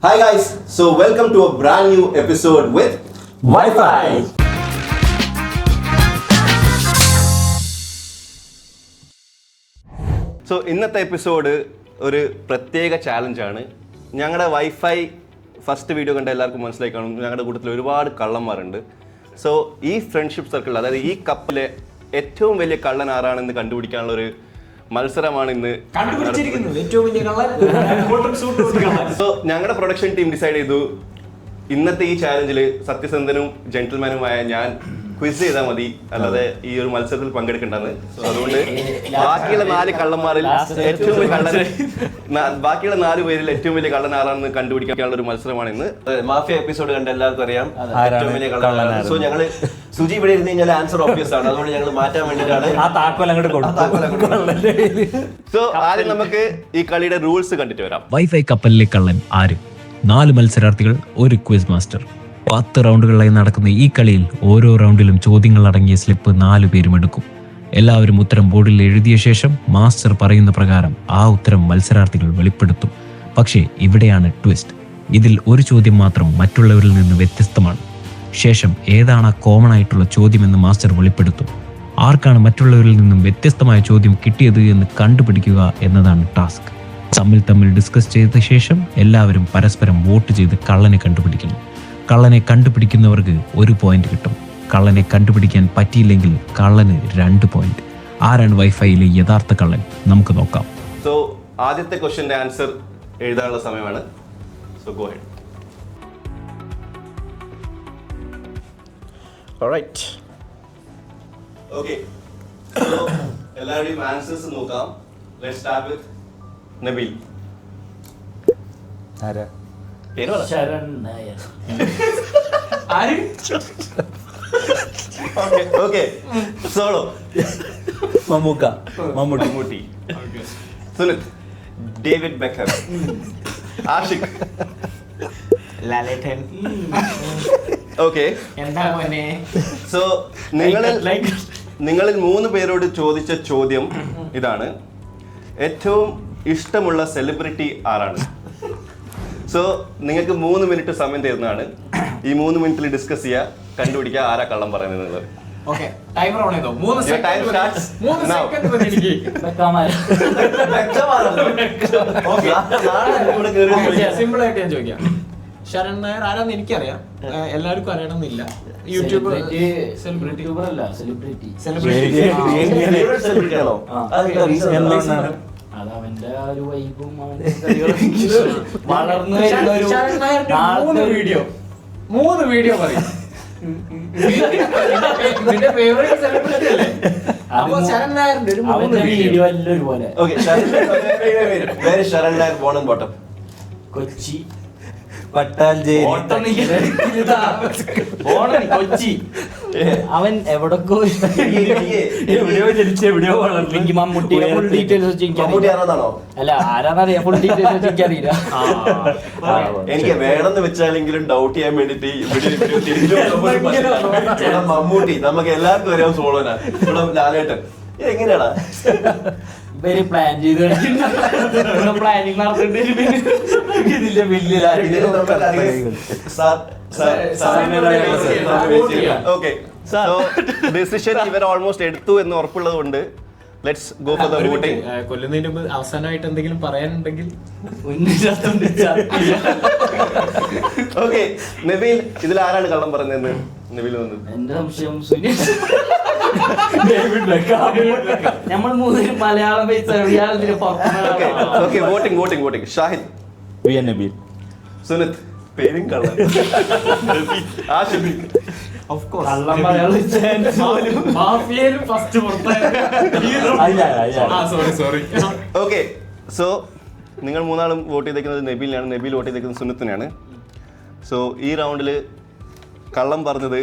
Hi guys, so welcome to a brand new episode with Wi-Fi. So ഇന്നത്തെ episode ഒരു പ്രത്യേക ചാലഞ്ചാണ്. ഞങ്ങളുടെ wifi first video കണ്ട എല്ലാവർക്കും മനസ്സിലായി കാണും, ഞങ്ങളുടെ കൂട്ടത്തിൽ ഒരുപാട് കള്ളന്മാരുണ്ട്. സോ ഈ ഫ്രണ്ട്ഷിപ്പ് സർക്കിൾ, അതായത് ഈ കപ്പിലെ ഏറ്റവും വലിയ കള്ളൻ ആരാണെന്ന് കണ്ടുപിടിക്കാനുള്ള ഒരു മത്സരമാണ് ഇന്ന്. സോ ഞങ്ങളുടെ പ്രൊഡക്ഷൻ ടീം ഡിസൈഡ് ചെയ്തു, ഇന്നത്തെ ഈ ചാലഞ്ചിൽ സത്യസന്ധനും ജെന്റിൽമാനുമായ ഞാൻ ക്വിസ് ചെയ്താൽ മതി, അല്ലാതെ ഈ ഒരു മത്സരത്തിൽ പങ്കെടുക്കണ്ടെന്ന്. സോ അതുകൊണ്ട് ബാക്കിയുള്ള 4 കള്ളന്മാരിൽ ഏറ്റവും വലിയ കള്ളൻ, ബാക്കിയുള്ള 4 പേരിൽ ഏറ്റവും വലിയ കള്ളൻ ആരാണെന്ന് കണ്ടുപിടിക്കാനുള്ള ഒരു മത്സരമാണ് ഇന്ന്. മാഫിയ എപ്പിസോഡ് കണ്ട എല്ലാവർക്കും അറിയാം ഏറ്റവും വലിയ കള്ളനാണ്. സോ ഞങ്ങള് സുജി ഇവിടെ ഇരുന്ന് കഴിഞ്ഞാൽ ആൻസർ ഓബ്വിയസ് ആണ്, അതുകൊണ്ട് ഞങ്ങൾ മാറ്റാൻ വേണ്ടിയിട്ടാണ് ആ താക്കോൽ അങ്ങോട്ട് കൊടുത്തു. സോ ആദ്യം നമുക്ക് ഈ കളിയുടെ റൂൾസ് കണ്ടിട്ട് വരാം. വൈഫൈ കപ്പലിലെ കള്ളൻ ആര്? 4 മത്സരാർത്ഥികൾ, ഒരു ക്വിസ് മാസ്റ്റർ. 10 റൗണ്ടുകളായി നടക്കുന്ന ഈ കളിയിൽ ഓരോ റൗണ്ടിലും ചോദ്യങ്ങൾ അടങ്ങിയ സ്ലിപ്പ് 4 പേരും എടുക്കും. എല്ലാവരും ഉത്തരം ബോർഡിൽ എഴുതിയ ശേഷം മാസ്റ്റർ പറയുന്ന പ്രകാരം ആ ഉത്തരം മത്സരാർത്ഥികൾ വെളിപ്പെടുത്തും. പക്ഷേ ഇവിടെയാണ് ട്വിസ്റ്റ്. ഇതിൽ ഒരു ചോദ്യം മാത്രം മറ്റുള്ളവരിൽ നിന്ന് വ്യത്യസ്തമാണ്. ശേഷം ഏതാണ് ആ കോമൺ ആയിട്ടുള്ള ചോദ്യമെന്ന് മാസ്റ്റർ വെളിപ്പെടുത്തും. ആർക്കാണ് മറ്റുള്ളവരിൽ നിന്നും വ്യത്യസ്തമായ ചോദ്യം കിട്ടിയത് എന്ന് കണ്ടുപിടിക്കുക എന്നതാണ് ടാസ്ക്. തമ്മിൽ ഡിസ്കസ് ചെയ്ത ശേഷം എല്ലാവരും പരസ്പരം വോട്ട് ചെയ്ത് കള്ളനെ കണ്ടുപിടിക്കണം. കള്ളനെ കണ്ടുപിടിക്കുന്നവർക്ക് 1 പോയിന്റ് കിട്ടും. കള്ളനെ കണ്ടുപിടിക്കാൻ പറ്റിയില്ലെങ്കിൽ കള്ളന് 2 പോയിന്റ്. ആരാണ് വൈഫൈയിലെ യഥാർത്ഥ കള്ളൻ? നമുക്ക് നോക്കാം. സോ ആദ്യത്തെ ക്വസ്റ്റ്യന്റെ ആൻസർ എഴുതാനുള്ള സമയമാണ്. So go head. Alright. Okay, so എല്ലാവരുടെയും ആൻസേഴ്സ് നോക്കാം. Let's start with Nabeel. ആരാ? പേര് പറ. Sharan Nair. Okay, Solo. Mammootty. Sunith. David Becker. Ashiq. Lalettan. Okay, എന്താ മോനെ? സോ നിങ്ങളിൽ 3 പേരോട് ചോദിച്ച ചോദ്യം ഇതാണ്: ഏറ്റവും ഇഷ്ടമുള്ള സെലിബ്രിറ്റി ആരാണ്? സോ നിങ്ങൾക്ക് 3 മിനിറ്റ് സമയം തരുന്നതാണ്. ഈ 3 മിനിറ്റിൽ ഡിസ്കസ് ചെയ്യുക, കണ്ടുപിടിക്കുക ആരാ കള്ളം പറയുന്നത്. ഓക്കേ, ടൈമർ ഓൺ ചെയ്തോ. 3 സെക്കൻഡ് മതി എനിക്ക്. സിമ്പിൾ ആയിട്ട് ഞാൻ ചോദിക്കാം. ശരൺ നായർ ആരാന്ന് എനിക്കറിയാം, എല്ലാവർക്കും അറിയണമെന്നില്ല. യൂട്യൂബ് സെലിബ്രിറ്റി അതവന്റെ ഒരു വൈബും വളർന്നു വരുന്ന ഒരു 3 വീഡിയോ പറയും. നിന്റെ ഫേവറേറ്റ് സെലിബ്രിറ്റി അല്ലേ? അപ്പൊ ശരൺ നായരുടെ ഒരു 3 വീഡിയോ എല്ലാം ഒരുപോലെ. Sharan Nair born and bottom. Kochi, Pattancheri, Kochi. അവൻ എവിടൊക്കെ എവിടെയോ ജനിച്ച് എവിടെയോ വളർന്നെങ്കിൽ മമ്മൂട്ടിയുടെ ഫുൾ ഡീറ്റെയിൽസ് ആരാണോ? അല്ല, ആരാന്നറിയാം, ഫുൾ ഡീറ്റെയിൽസ് എനിക്കറിയില്ല. എനിക്ക് വേണമെന്ന് വെച്ചാലെങ്കിലും ഡൗട്ട് ചെയ്യാൻ വേണ്ടിട്ട് മമ്മൂട്ടി നമുക്ക് എല്ലാവർക്കും അറിയാം, സോളോനാ, ലാലേട്ടൻ. എങ്ങനെയാടാ ഇവര് പ്ലാൻ ചെയ്ത് പ്ലാനിങ് നടത്തിട്ട് ഇതിന്റെ വലിയ ഓക്കേ, സോ ഡിസിഷൻ ഇവർ ഓൾമോസ്റ്റ് എടുത്തു എന്ന് ഉറപ്പുള്ളത് കൊണ്ട് let's go for the voting. കൊല്ലുന്നതിന് മുമ്പ് അവസാനമായിട്ട് എന്തെങ്കിലും പറയാനുണ്ടെങ്കിൽ. ഓക്കേ, നബീൽ, ഇതിൽ ആരാണ് കള്ളം പറഞ്ഞതെന്ന് നബീൽ വന്നു. എന്റെ സംശയം നമ്മൾ 3 മലയാളം വോട്ടിംഗ്. ഷാഹിദ്. നബീൽ. സുനിത്. പേരും കള്ളം. ആഷിഖ്. ഓഫ് കോഴ്സ് മാഫിയയിലും ഫസ്റ്റ് സോറി. ഓക്കെ, സോ നിങ്ങൾ 3 വോട്ട് ചെയ്തേക്കുന്നത് നബീലിനാണ്, നബീൽ വോട്ട് ചെയ്തേക്കുന്നത് സുനിത്തിനാണ്. സോ ഈ റൗണ്ടിൽ കള്ളം പറഞ്ഞത്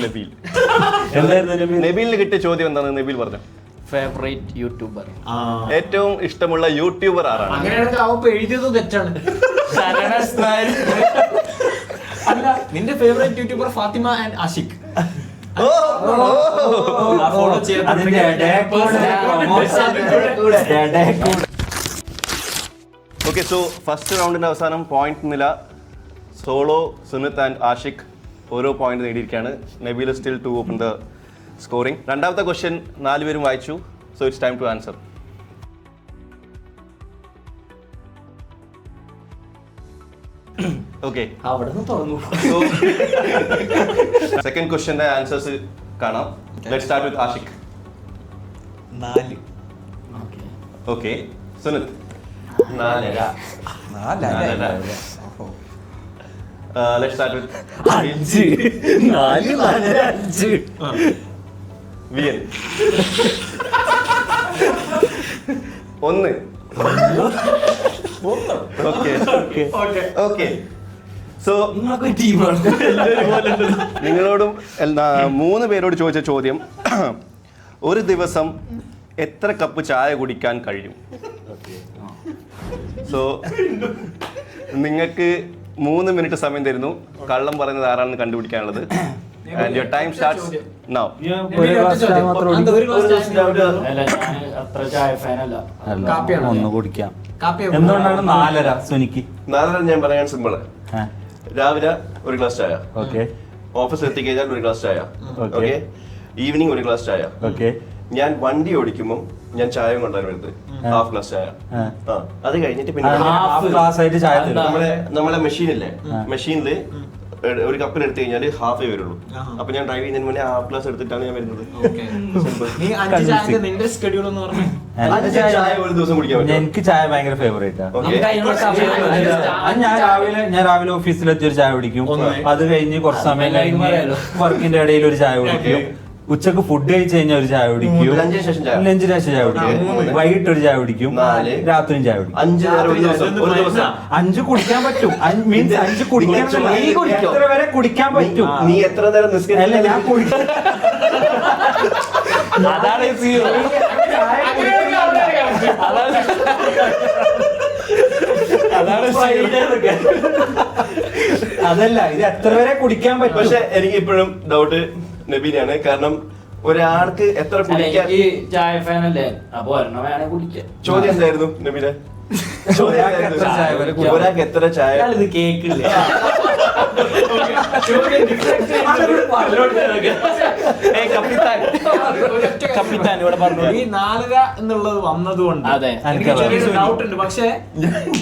നബീൽ. നബീലിന് കിട്ടിയ ചോദ്യം എന്താണ്? നബീൽ പറഞ്ഞു ഫേവറേറ്റ് യൂട്യൂബർ. ഏറ്റവും ഇഷ്ടമുള്ള യൂട്യൂബർ ആരാണ്? അങ്ങനെയാണെങ്കിൽ അവ എഴുതിയത് തെറ്റാണ്. അല്ല, നിന്റെ favourite YouTuber Fathima and Ashiq. Follow okay, so first റൗണ്ടിന്റെ അവസാനം പോയിന്റ് നില സോളോ, സുനിത് ആൻഡ് ആഷിഖ് ഓരോ പോയിന്റ് നേടിയിരിക്കുകയാണ്. Nabeel still to open the scoring. രണ്ടാമത്തെ ക്വസ്റ്റ്യൻ 4 പേരും വായിച്ചു. So it's time to answer. Okay, അവിടെ നിന്ന് തുറന്നു. സോ സെക്കൻഡ് ക്വസ്റ്റ്യന്റെ ആൻസേഴ്സ് കാണാം. Let's start with Ashiq. 4. Okay, Sunith 4.5. 4.5. Let's start with 5. 4, 5. Vian 1. Okay, so നിങ്ങളോടും 3 പേരോട് ചോദിച്ച ചോദ്യം, ഒരു ദിവസം എത്ര കപ്പ് ചായ കുടിക്കാൻ കഴിയും? സോ നിങ്ങൾക്ക് 3 മിനിറ്റ് സമയം തരുന്നു. കള്ളം പറയുന്നത് ആരാണെന്ന് കണ്ടുപിടിക്കാനുള്ളത്. And your time starts now. ഒരു ഗ്ലാസ് ചായ മാത്രം അല്ല, ഞാൻ അത്ര ചായ ഫാനല്ല. കാപ്പിയാണോ? ഒന്ന് കുടിക്കാം. കാപ്പി എന്തുകൊണ്ടാണ് 4.5 സുനിക്ക്? 4 ഞാൻ പറയാൻ സിമ്പിള്. രാവിലെ ഒരു ഗ്ലാസ് ചായ, ഓക്കെ ഓഫീസിൽ എത്തിക്കഴിഞ്ഞാൽ ഒരു ഗ്ലാസ് ചായ, Okay. ഓക്കെ, ഈവനിങ് ഒരു ഗ്ലാസ് ചായ. ഓക്കെ ഞാൻ വണ്ടി ഓടിക്കുമ്പോൾ ഞാൻ ചായ കൊണ്ടുവരാൻ വരുന്നത് ഹാഫ് ഗ്ലാസ് ചായ. അത് കഴിഞ്ഞിട്ട് പിന്നെ ഹാഫ് ഗ്ലാസ് ആയിട്ട് ചായ തരും. നമ്മളെ മെഷീനില്ലേ, മെഷീനില് ഒരു കപ്പിന് എടുത്തു കഴിഞ്ഞാൽ ഹാഫേ വരുള്ളൂ. അപ്പൊ ഞാൻ ഡ്രൈവ് ചെയ്യുന്നതിന് മുന്നേ ഹാഫ് ഗ്ലാസ് എടുത്തിട്ടാണ് ഞാൻ വരുന്നത്. നീ 5 ചായ നിന്റെ ഷെഡ്യൂൾ എന്ന് പറഞ്ഞു. 5 ചായ ഒരു ദിവസം കുടിക്കാൻ പറ്റും. എനിക്ക് ചായ ഭയങ്കര ഫേവറേറ്റ് ആണ്. ഓക്കെ, ഞാൻ രാവിലെ ഓഫീസിലെത്തി ഒരു ചായ കുടിക്കും. അത് കഴിഞ്ഞ് കുറച്ച് സമയം കഴിഞ്ഞ് വർക്കിന്റെ ഇടയിൽ ഒരു ചായ കുടിക്കും. ഉച്ചക്ക് ഫുഡ് കഴിച്ച് കഴിഞ്ഞാൽ ഒരു ചായ കുടിക്കും. ലഞ്ചിന് ശേഷം ചായ. ലഞ്ചിന് ശേഷം ചായ കുടിക്കും. വൈകിട്ട് ഒരു ചായ കുടിക്കും. 4. രാത്രിയും ചായ കുടിക്കും. 5 നേരം ഒരു ദിവസം. 5 കുടിക്കാൻ പറ്റും. മീൻസ് 5 കുടിക്കാൻ എത്ര വരെ കുടിക്കാൻ പറ്റും? നീ എത്ര നേരം അല്ല, നിസ്കരിച്ചില്ല? ഞാൻ കുടിക്കാൻ അതാണ് അതല്ല, ഇത് എത്ര വരെ കുടിക്കാൻ പറ്റും? പക്ഷെ എനിക്ക് ഇപ്പോഴും ഡൗട്ട് നബീനാണ്. കാരണം ഒരാൾക്ക് എത്ര കുടിക്കാൻ. എനിക്ക് ചായ ഫാനല്ലേ, അപ്പൊ ഒരെണ്ണം വേണേ കുടിക്കാം. ചോദ്യം എന്തായിരുന്നു നബീന? ഒരാൾക്ക് എത്ര ചായ വരെ കുടിക്കാം? ഒരാൾക്ക് എത്ര ചായ? ഇത് കേക്കില്ലേ? കപ്പിത്താൻ ഇവിടെ പറഞ്ഞു. ഈ 4 എന്നുള്ളത് വന്നതുകൊണ്ട് അതെ. എനിക്ക് ഡൗട്ട് ഉണ്ട്. പക്ഷേ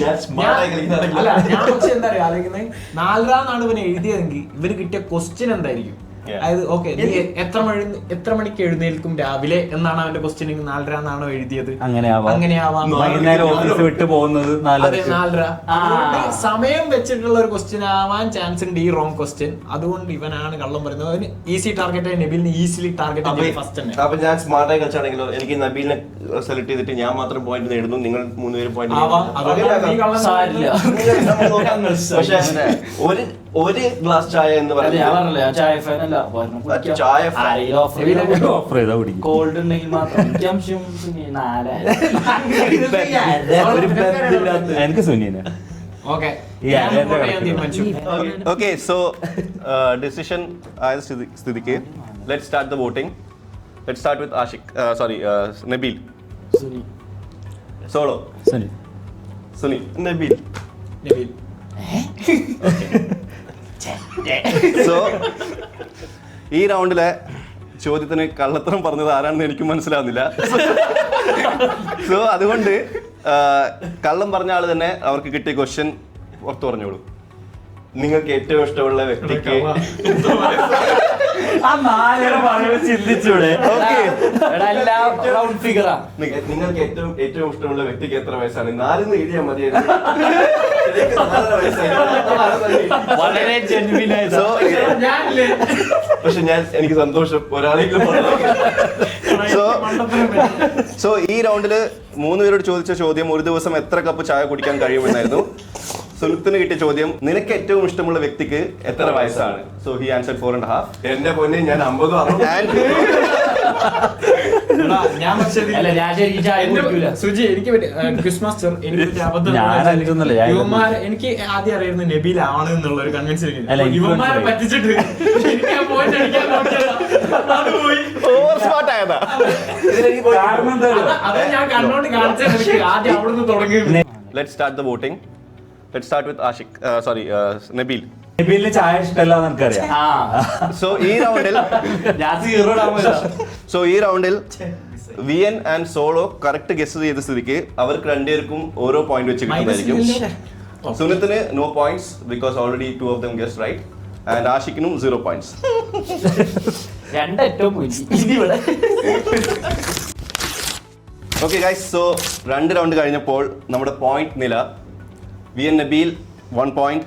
ഞാൻ smart ആയി കളിക്കുന്നതാണ്. അല്ല, ഞാൻ പക്ഷെ എന്താ പറയാ ആലോചിക്കുന്നത്, 4 എന്നാണ് ഇവന് എഴുതിയതെങ്കിൽ ഇവന് കിട്ടിയ ക്വസ്റ്റ്യൻ എന്തായിരിക്കും? അതായത് ഓക്കെ, നീ എത്ര മണിക്ക് എഴുന്നേൽക്കും രാവിലെ എന്നാണ് അവന്റെ ക്വസ്റ്റ്യൻ. 4 എന്നാണോ എഴുതിയത്? അങ്ങനെയാവാം. വൈകുന്നേരം ഓഫീസ് വിട്ട് പോകുന്നത് 4. 4. അതുകൊണ്ട് സമയം വെച്ചിട്ടുള്ള ഒരു ക്വസ്റ്റ്യൻ ആവാൻ ചാൻസ് ഉണ്ട് ഈ റോങ് ക്വസ്റ്റ്യൻ. അതുകൊണ്ട് ഇവനാണ് കള്ളം പറയുന്നത്. അവന് ഈസി ടാർഗറ്റ്, നബീലിന് ഈസിലി ടാർഗറ്റ് ഫസ്റ്റ് തന്നെ. അപ്പൊ ഞാൻ സ്മാർട്ടായി കളിച്ചാണെങ്കിലോ എനിക്ക് നബീലിനെ സെലക്ട് ചെയ്തിട്ട് ഞാൻ മാത്രം പോയിന്റ് നേടുന്നു, നിങ്ങൾ 3 പേരും ആവാം. അതുകൊണ്ടാണ് നീ കള്ളം സാരില്ല. പക്ഷെ ഒരു ഗ്ലാസ് ചായ എന്ന് ഞാൻ പറയുന്നത് പറഞ്ഞില്ലേ, ഞാൻ ചായ ഫാനല്ല. അപ്പൊ ഒരെണ്ണം കുടിക്കാം. ചായ fan. ആരെങ്കിലും offer ചെയ്താ ഓഫർ ചെയ്താ കുടിക്കും. കോൾഡ് ഉണ്ടെങ്കിൽ മാത്രം. എനിക്ക് അംശം 4. എനിക്ക് സുനിനെ ഓക്കെ, ഈ അരേന്റെ ഞാൻ തീരുമാനിച്ചു. ഓക്കെ, സോ ഡിസിഷൻ ആയ സ്ഥിതിക്ക് let's start the voting. Let's start with Ashik, sorry Nabil. Suni. Solo Suni. Suni. Nabil. Nabil. So ഈ റൗണ്ടിലെ ചോദ്യത്തിന് കള്ളത്തരം പറഞ്ഞത് ആരാണെന്ന് എനിക്കും മനസ്സിലാവുന്നില്ല. സോ അതുകൊണ്ട് കള്ളം പറഞ്ഞ ആള് തന്നെ അവർക്ക് കിട്ടിയ ക്വസ്റ്റ്യൻ പുറത്തു പറഞ്ഞോളൂ. നിങ്ങൾക്ക് ഏറ്റവും ഇഷ്ടമുള്ള വ്യക്തിക്ക് ആ 4 ചിന്തിച്ചൂടെ? എടാ, എല്ലാം round figure ആ. നിങ്ങൾക്ക് ഏറ്റവും ഇഷ്ടമുള്ള വ്യക്തിക്ക് എത്ര വയസ്സാണ്? 4 എഴുതിയാൽ മതിയായിരുന്നു. ശരിക്കും 4 വയസ്സായി. വളരെ genuine ആയിട്ട്. സോ പക്ഷെ എനിക്ക് സന്തോഷം ഒരാളെങ്കിലും സോ ഈ റൗണ്ടില് 3 പേരോട് ചോദിച്ച ചോദ്യം ഒരു ദിവസം എത്ര കപ്പ് ചായ കുടിക്കാൻ കഴിയുമെന്നായിരുന്നു. സുനിത്തിന് കിട്ടിയ ചോദ്യം നിനക്ക് ഏറ്റവും ഇഷ്ടമുള്ള വ്യക്തിക്ക് എത്ര വയസ്സാണ്? So he answered 4.5. എന്റെ പൊന്നെ, ഞാൻ 50 ആൻഡ് ഞാൻ പക്ഷേ അല്ല, ഞാൻ ശരിക്കും ചായ കുടിക്കൂല. സുജി എനിക്ക് ക്വിസ് മാസ്റ്റർ എനിക്ക് പറ്റിയ അബദ്ധം ഞാൻ എന്താണെന്ന് അഞ്ചൊന്നുമല്ല, വെച്ചാല് ഞാൻ ഇവന്മാരെ എനിക്ക് ആദ്യം അറിയുന്നത് നബീലാണ് എന്നുള്ള ഒരു കൺവിൻസ് അല്ല, എനിക്ക് ഇവന്മാരെ മനസ്സിലായി. പറ്റിച്ചിട്ട് എനിക്ക് ആ point അടിക്കാൻ നോക്കിയതാ. അത് പോയി. ഓവർ സ്മാർട്ട് ആയതാ. കാരണം എന്താ അറിയോ? അത് ഞാൻ കണ്ണോണ്ട് കാണിച്ചത് എനിക്ക് ആദ്യം അവിടുന്ന് തുടങ്ങി. Let's start the voting. Let's start with Ashik. Sorry, Nabil. നബീലിന് ചായ ഇഷ്ടമല്ല എന്ന് എനിക്കറിയാം. So ഈ റൗണ്ടിൽ ഞാൻ 0 ഇടാൻ പോയതാ. ഈ റൗണ്ടിൽ Vian and Solo correct guess ചെയ്ത സ്ഥിതിക്ക് അവർക്ക് രണ്ടുപേർക്കും ഓരോ പോയിന്റ് വെച്ച് കിട്ടുന്നതായിരിക്കും. സുനിത്തിന് no points because already 2 of them guessed right. And ആഷിക്കിനും 0 points. രണ്ടേറ്റവും പോയി. ഇനി ഇവിടെ ഓക്കെ ഗൈസ്, സോ 2 റൗണ്ട് കഴിഞ്ഞപ്പോൾ നമ്മുടെ പോയിന്റ് നില Vian Nabeel 1 point,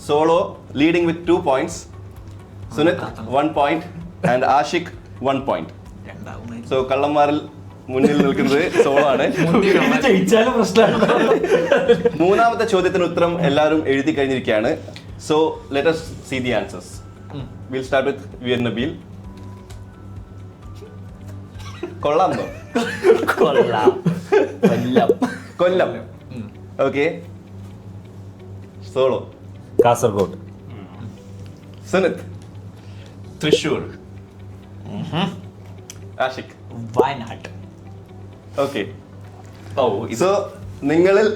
Solo leading with 2 points, Sunith 1 point and Ashiq 1 point. So കള്ളന്മാരിൽ മുന്നിൽ നിൽക്കുന്നത് സോളോ ആണ്. ഇത് ജയിച്ചാലും പ്രശ്നമാണ്. മൂന്നാമത്തെ ചോദ്യത്തിന് ഉത്തരം എല്ലാവരും എഴുതി കഴിഞ്ഞിരിക്കുകയാണ്. So let us see the answers. We'll start with Vian Nabeel. കൊള്ളാമെന്നോ? കൊള്ളാം. Kollam. Okay. Solo. Kasaragod. Sunith. Thrissur. Ashiq. Wayanad. Okay. So നിങ്ങളിൽ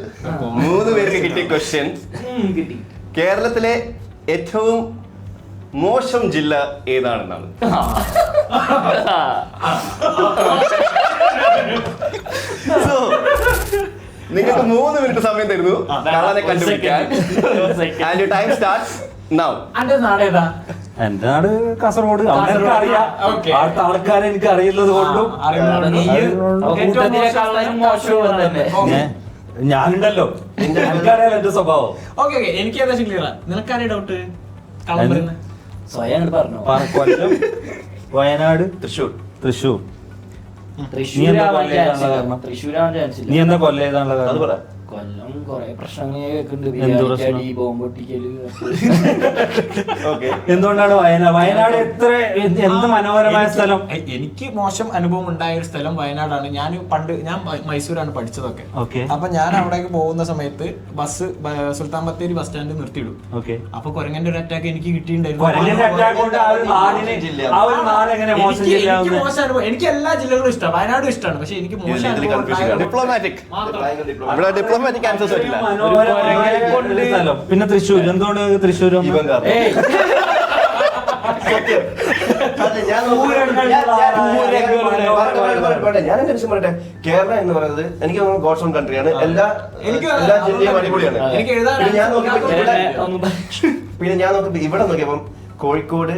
3 പേർക്ക് കിട്ടിയ ക്വസ്റ്റ്യൻ കിട്ടി. കേരളത്തിലെ ഏറ്റവും മോശം ജില്ല ഏതാണെന്നാണ്. സോ നിങ്ങൾക്ക് 3 മിനിറ്റ് സമയം തരുന്നു കള്ളനെ കണ്ടുപിടിക്കാൻ. And your time starts now. അന്റെ നാടേതാ? എന്റെ നാട് കാസർഗോഡ്. അവിടെ എനിക്ക് അറിയാം. Okay. അവിടുത്തെ ആൾക്കാരെ എനിക്ക് അറിയുന്നത് കൊണ്ടും കൂട്ടത്തിലെ കള്ളനും മോശവും തന്നെ. ഞാനുണ്ടല്ലോ, എനിക്കറിയാലോ എന്റെ സ്വഭാവം. ഓക്കെ എനിക്ക് ഏകദേശം ക്ലിയർ. നിനക്കാരെ ഡൗട്ട്? കള്ളം പറയുന്നത് സ്വയം അങ്ങോട്ട് പറഞ്ഞു. കൊല്ലം, വയനാട്, തൃശ്ശൂർ. തൃശ്ശൂർ. തൃശ്ശൂരാവാൻ ചാൻസ് ഇല്ല. തൃശ്ശൂരാവാൻ ചാൻസ് ഇല്ല. നീ എന്താ കൊല്ലം ഏതാണുള്ള അത് പറ. കൊല്ലം കൊറേ പ്രശ്നങ്ങൾ കേൾക്കുന്നുണ്ട്. എന്ത് പ്രശ്നം? ബോംബ് പൊട്ടിക്കല്. ഓക്കെ. എന്തുകൊണ്ടാണ് വയനാട് എത്ര എന്ത് മനോഹരമായ സ്ഥലം. എനിക്ക് മോശം അനുഭവം ഉണ്ടായ ഒരു സ്ഥലം വയനാടാണ്. ഞാൻ മൈസൂരാണ് പഠിച്ചതൊക്കെ. ഓക്കെ. അപ്പൊ ഞാൻ അവിടേക്ക് പോകുന്ന സമയത്ത് ബസ് സുൽത്താൻ ബത്തേരി ബസ് സ്റ്റാൻഡിൽ നിർത്തിയിടും. ഓക്കെ. അപ്പൊ കൊരങ്ങന്റെ ഒരു അറ്റാക്ക് എനിക്ക് കൊരങ്ങന്റെ attack കൊണ്ട് ആ ഒരു നാടിനെ, ആ ഒരു നാട് എങ്ങനെ മോശം എനിക്ക് ജില്ലയാവുന്നത്? മോശം അനുഭവം. എനിക്ക് എല്ലാ ജില്ലകളും ഇഷ്ടമാണ്, വയനാടും ഇഷ്ടമാണ്. പക്ഷെ എനിക്ക് മോശം ഇതിൽ അനുഭവം confusion ഉണ്ടായത് ഡിപ്ലോമാറ്റിക്. മാത്രം. ഇവിടെ ഡിപ്ലോമാറ്റിക് ആൻസേഴ്സ് പറ്റില്ല. മനോഹരമായ ഒരു സ്ഥലം. പിന്നെ തൃശ്ശൂർ. എന്തുകൊണ്ട് തൃശ്ശൂർ? ഇവൻ കാരണം. ഏയ് അല്ല, ഞാൻ എന്റെ വിഷയം പറയട്ടെ. കേരള എന്ന് പറയുന്നത് എനിക്ക് തോന്നുന്നു ഗോഡ്സ് ഓൺ കൺട്രിയാണ്. എല്ലാ ജില്ലയും അടിപൊളിയാണ്. എനിക്ക് എഴുതാൻ പിന്നെ ഞാൻ നോക്കിയപ്പോ ഒന്നും ഇവിടെ നോക്കിയപ്പം കോഴിക്കോട്,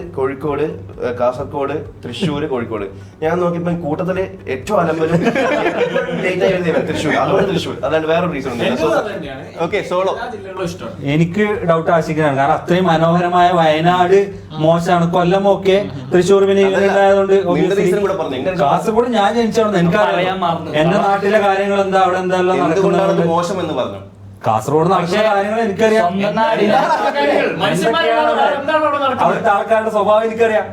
കാസർഗോഡ്, തൃശ്ശൂർ, കോഴിക്കോട്. ഞാൻ നോക്കിയപ്പോ കൂട്ടത്തില് ഏറ്റവും അലമ്പലും തൃശ്ശൂർ. അതുകൊണ്ട് തൃശ്ശൂർ. അല്ലാണ്ട് വേറൊരു റീസൺ എനിക്കും ഉണ്ട്. അത് തന്നെയാണ്. Okay, solo. എല്ലാ ജില്ലകളും ഇഷ്ടമാണ്. എനിക്ക് ഡൗട്ട് ആശിക്കാണ്. കാരണം അത്രയും മനോഹരമായ വയനാട് മോശമാണ്. കൊല്ലം ഓക്കെ, തൃശ്ശൂർ പിന്നെ ഇങ്ങനെയായതുകൊണ്ട് നിന്റെ റീസൺ കൂടെ പറഞ്ഞു. കാസർഗോഡ് ഞാൻ ജനിച്ചോണ്ട് പറയാൻ എനിക്കറിയാം മറന്നു. എന്റെ നാട്ടിലെ കാര്യങ്ങൾ എന്താ, അവിടെ എന്താ എന്തുകൊണ്ടാണ് അത് നടക്കുന്നത്. മോശം എന്ന് പറഞ്ഞു. കാസർഗോഡ് നടക്കുന്ന കാര്യങ്ങൾ എനിക്കറിയാം. സ്വന്തം നാടില്ല. മനുഷ്യന്മാരാണ് അവിടെ എന്താണ് അവിടെ നടക്കുന്നത്? അവിടുത്തെ ആൾക്കാരുടെ സ്വഭാവം എനിക്കറിയാം.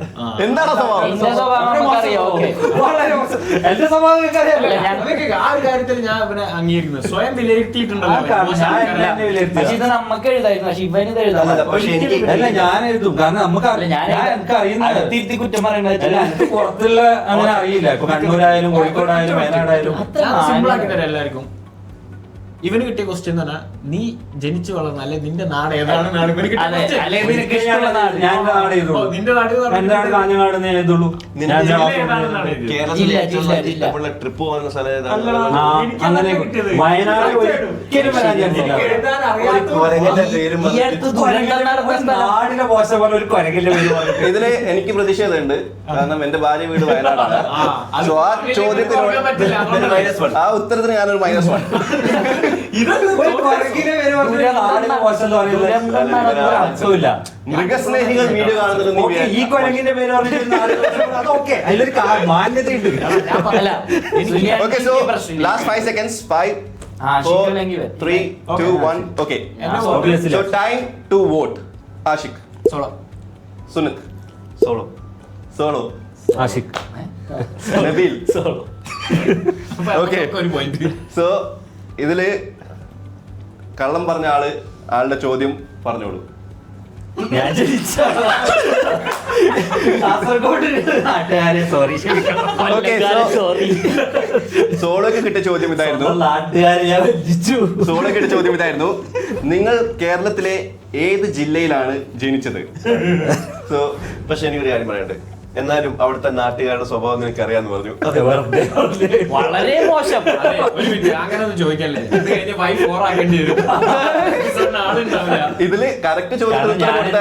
എന്താണ് സ്വഭാവം? എന്റെ സ്വഭാവം നമുക്കറിയാം. ഓക്കെ. വളരെ മോശം. എന്റെ സ്വഭാവം എനിക്കറിയാം. അതൊക്കെ ആ ഒരു കാര്യത്തിൽ ഞാൻ ഇവനെ അംഗീകരിക്കുന്നത്. സ്വയം വിലയിരുത്തിയിട്ടുണ്ടല്ലോ അവൻ. ഞാൻ മോശം എന്നെ കാര്യം. വിലയിരുത്തിയ. പക്ഷെ ഇത് നമുക്ക് എഴുതായിരുന്നു. പക്ഷെ ഇവന് ഇത് എഴുതാൻ അല്ല, പക്ഷെ എനിക്ക് അല്ല ഞാൻ എഴുതും. കാരണം നമുക്ക് എനിക്ക് അറിയുന്നത് തിരുത്തി കുറ്റം പറയുന്നത് അല്ല, എനിക്ക് പുറത്തുള്ള അങ്ങനെ അറിയില്ല. ഇപ്പൊ കണ്ണൂരായാലും കോഴിക്കോടായാലും വയനാടായാലും. ഞാൻ സിമ്പിൾ ആക്കി തരാം എല്ലാവർക്കും. ഇവന് കിട്ടിയ ക്വസ്റ്റ്യൻ എന്ന് പറഞ്ഞാൽ നീ ജനിച്ചു വളർന്ന അല്ലെ നിന്റെ നാട് ഏതാണെന്നാണ് ഇവന് കിട്ടിയ അതെ, question. അല്ലെ നിനക്ക് ഇഷ്ടമുള്ള നാട്. ഞാൻ എന്റെ നാട് എഴുതുള്ളൂ. ഓ, നിന്റെ നാട് എന്ന് എന്റെ നാട് പറഞ്ഞാൽ കാഞ്ഞങ്ങാട് ഞാൻ എഴുതുള്ളൂ. ഞാൻ ജില്ല ജവാബ് ഏതാണെന്നാണ് എഴുതിയത്. കേരളത്തിലെ ജില്ല, ഏറ്റവും ജില്ല, ജില്ല. ഇഷ്ടമുള്ള ട്രിപ്പ് പോകുന്ന സ്ഥലം അല്ലടാ. ഏതാണ്? ആ, എനിക്ക് അങ്ങനെ അതൊക്കെ കിട്ടിയത്. വയനാട് ഒരിക്കലും വരാൻ ചാൻസില്ല. എഴുതാൻ ഒരു അറിയാത്ത കുരങ്ങന്റെ പേരും ഈ അടുത്ത് ദുരന്തം നടന്ന സ്ഥലം. നാടിനെ പോച്ച പോലെ ഒരു കൊരകിന്റെ പേര് പറഞ്ഞിട്ട്. ഇതില് എനിക്ക് പ്രതിഷേധമുണ്ട്. കാരണം എന്റെ ഭാര്യ വീട് വയനാടാണ്. അത് So, ആ ചോദ്യത്തിനോട് പറയാൻ പറ്റില്ല. അതുകൊണ്ട് ആ ഉത്തരത്തിന് ഞാനൊരു -1. ഇതൊക്കെ ഒരു കൊരകിന്റെ പേര് പറഞ്ഞിട്ട് നാടിനെ മോശം എന്ന് പറയുന്നത് ഒരു അർത്ഥവുമില്ല. മൃഗസ്നേഹികൾ വീഡിയോ കാണുന്നത് നീ ഓക്കേ, ഈ കൊരകിന്റെ പേര് പറഞ്ഞിട്ട് നാടിനെ മോശം, അത് ഓക്കേ. അതിലൊരു മാന്യതയുണ്ട്. അല്ല, Okay, so last 5 seconds. 5, ആ, 4, ശരിയല്ലെങ്കിൽ വരും. 3, 2, 1. Okay. Obviously. So time to vote. Ashik, Solo. Sunit, Solo. Solo, Ashik. Nabil, okay ഒരു പോയിന്റ്. സോ ഇതില് കള്ളം പറഞ്ഞ ആളുടെ ചോദ്യം പറഞ്ഞോളൂ. ഞാൻ കാസർഗോഡ് നാട്ടുകാരെ സോറി സോറി സോളോക്ക് കിട്ടിയ ചോദ്യം ഇതായിരുന്നു. നാട്ടുകാരെ ഞാൻ വഞ്ചിച്ചു. സോളോക്ക് കിട്ടിയ ചോദ്യം ഇതായിരുന്നു: നിങ്ങൾ കേരളത്തിലെ ഏത് ജില്ലയിലാണ് ജനിച്ചത്? സോ പക്ഷെ എനിക്കൊരു കാര്യം പറയണ്ടേ, എന്നാലും അവിടുത്തെ നാട്ടുകാരുടെ സ്വഭാവം എനിക്ക് അറിയാന്ന് പറഞ്ഞു. വളരെ മോശം. അതെ, ഒരു മിനിറ്റ്, അങ്ങനെയൊന്നും ചോദിക്കല്ലേ. ഇത് കഴിഞ്ഞ് വൈ 4 ആക്കേണ്ടി വരും. ആളുണ്ടാവില്ല. ഇതില് കറക്റ്റ് ചോദ്യത്തിന് ഉത്തരം കൊടുത്ത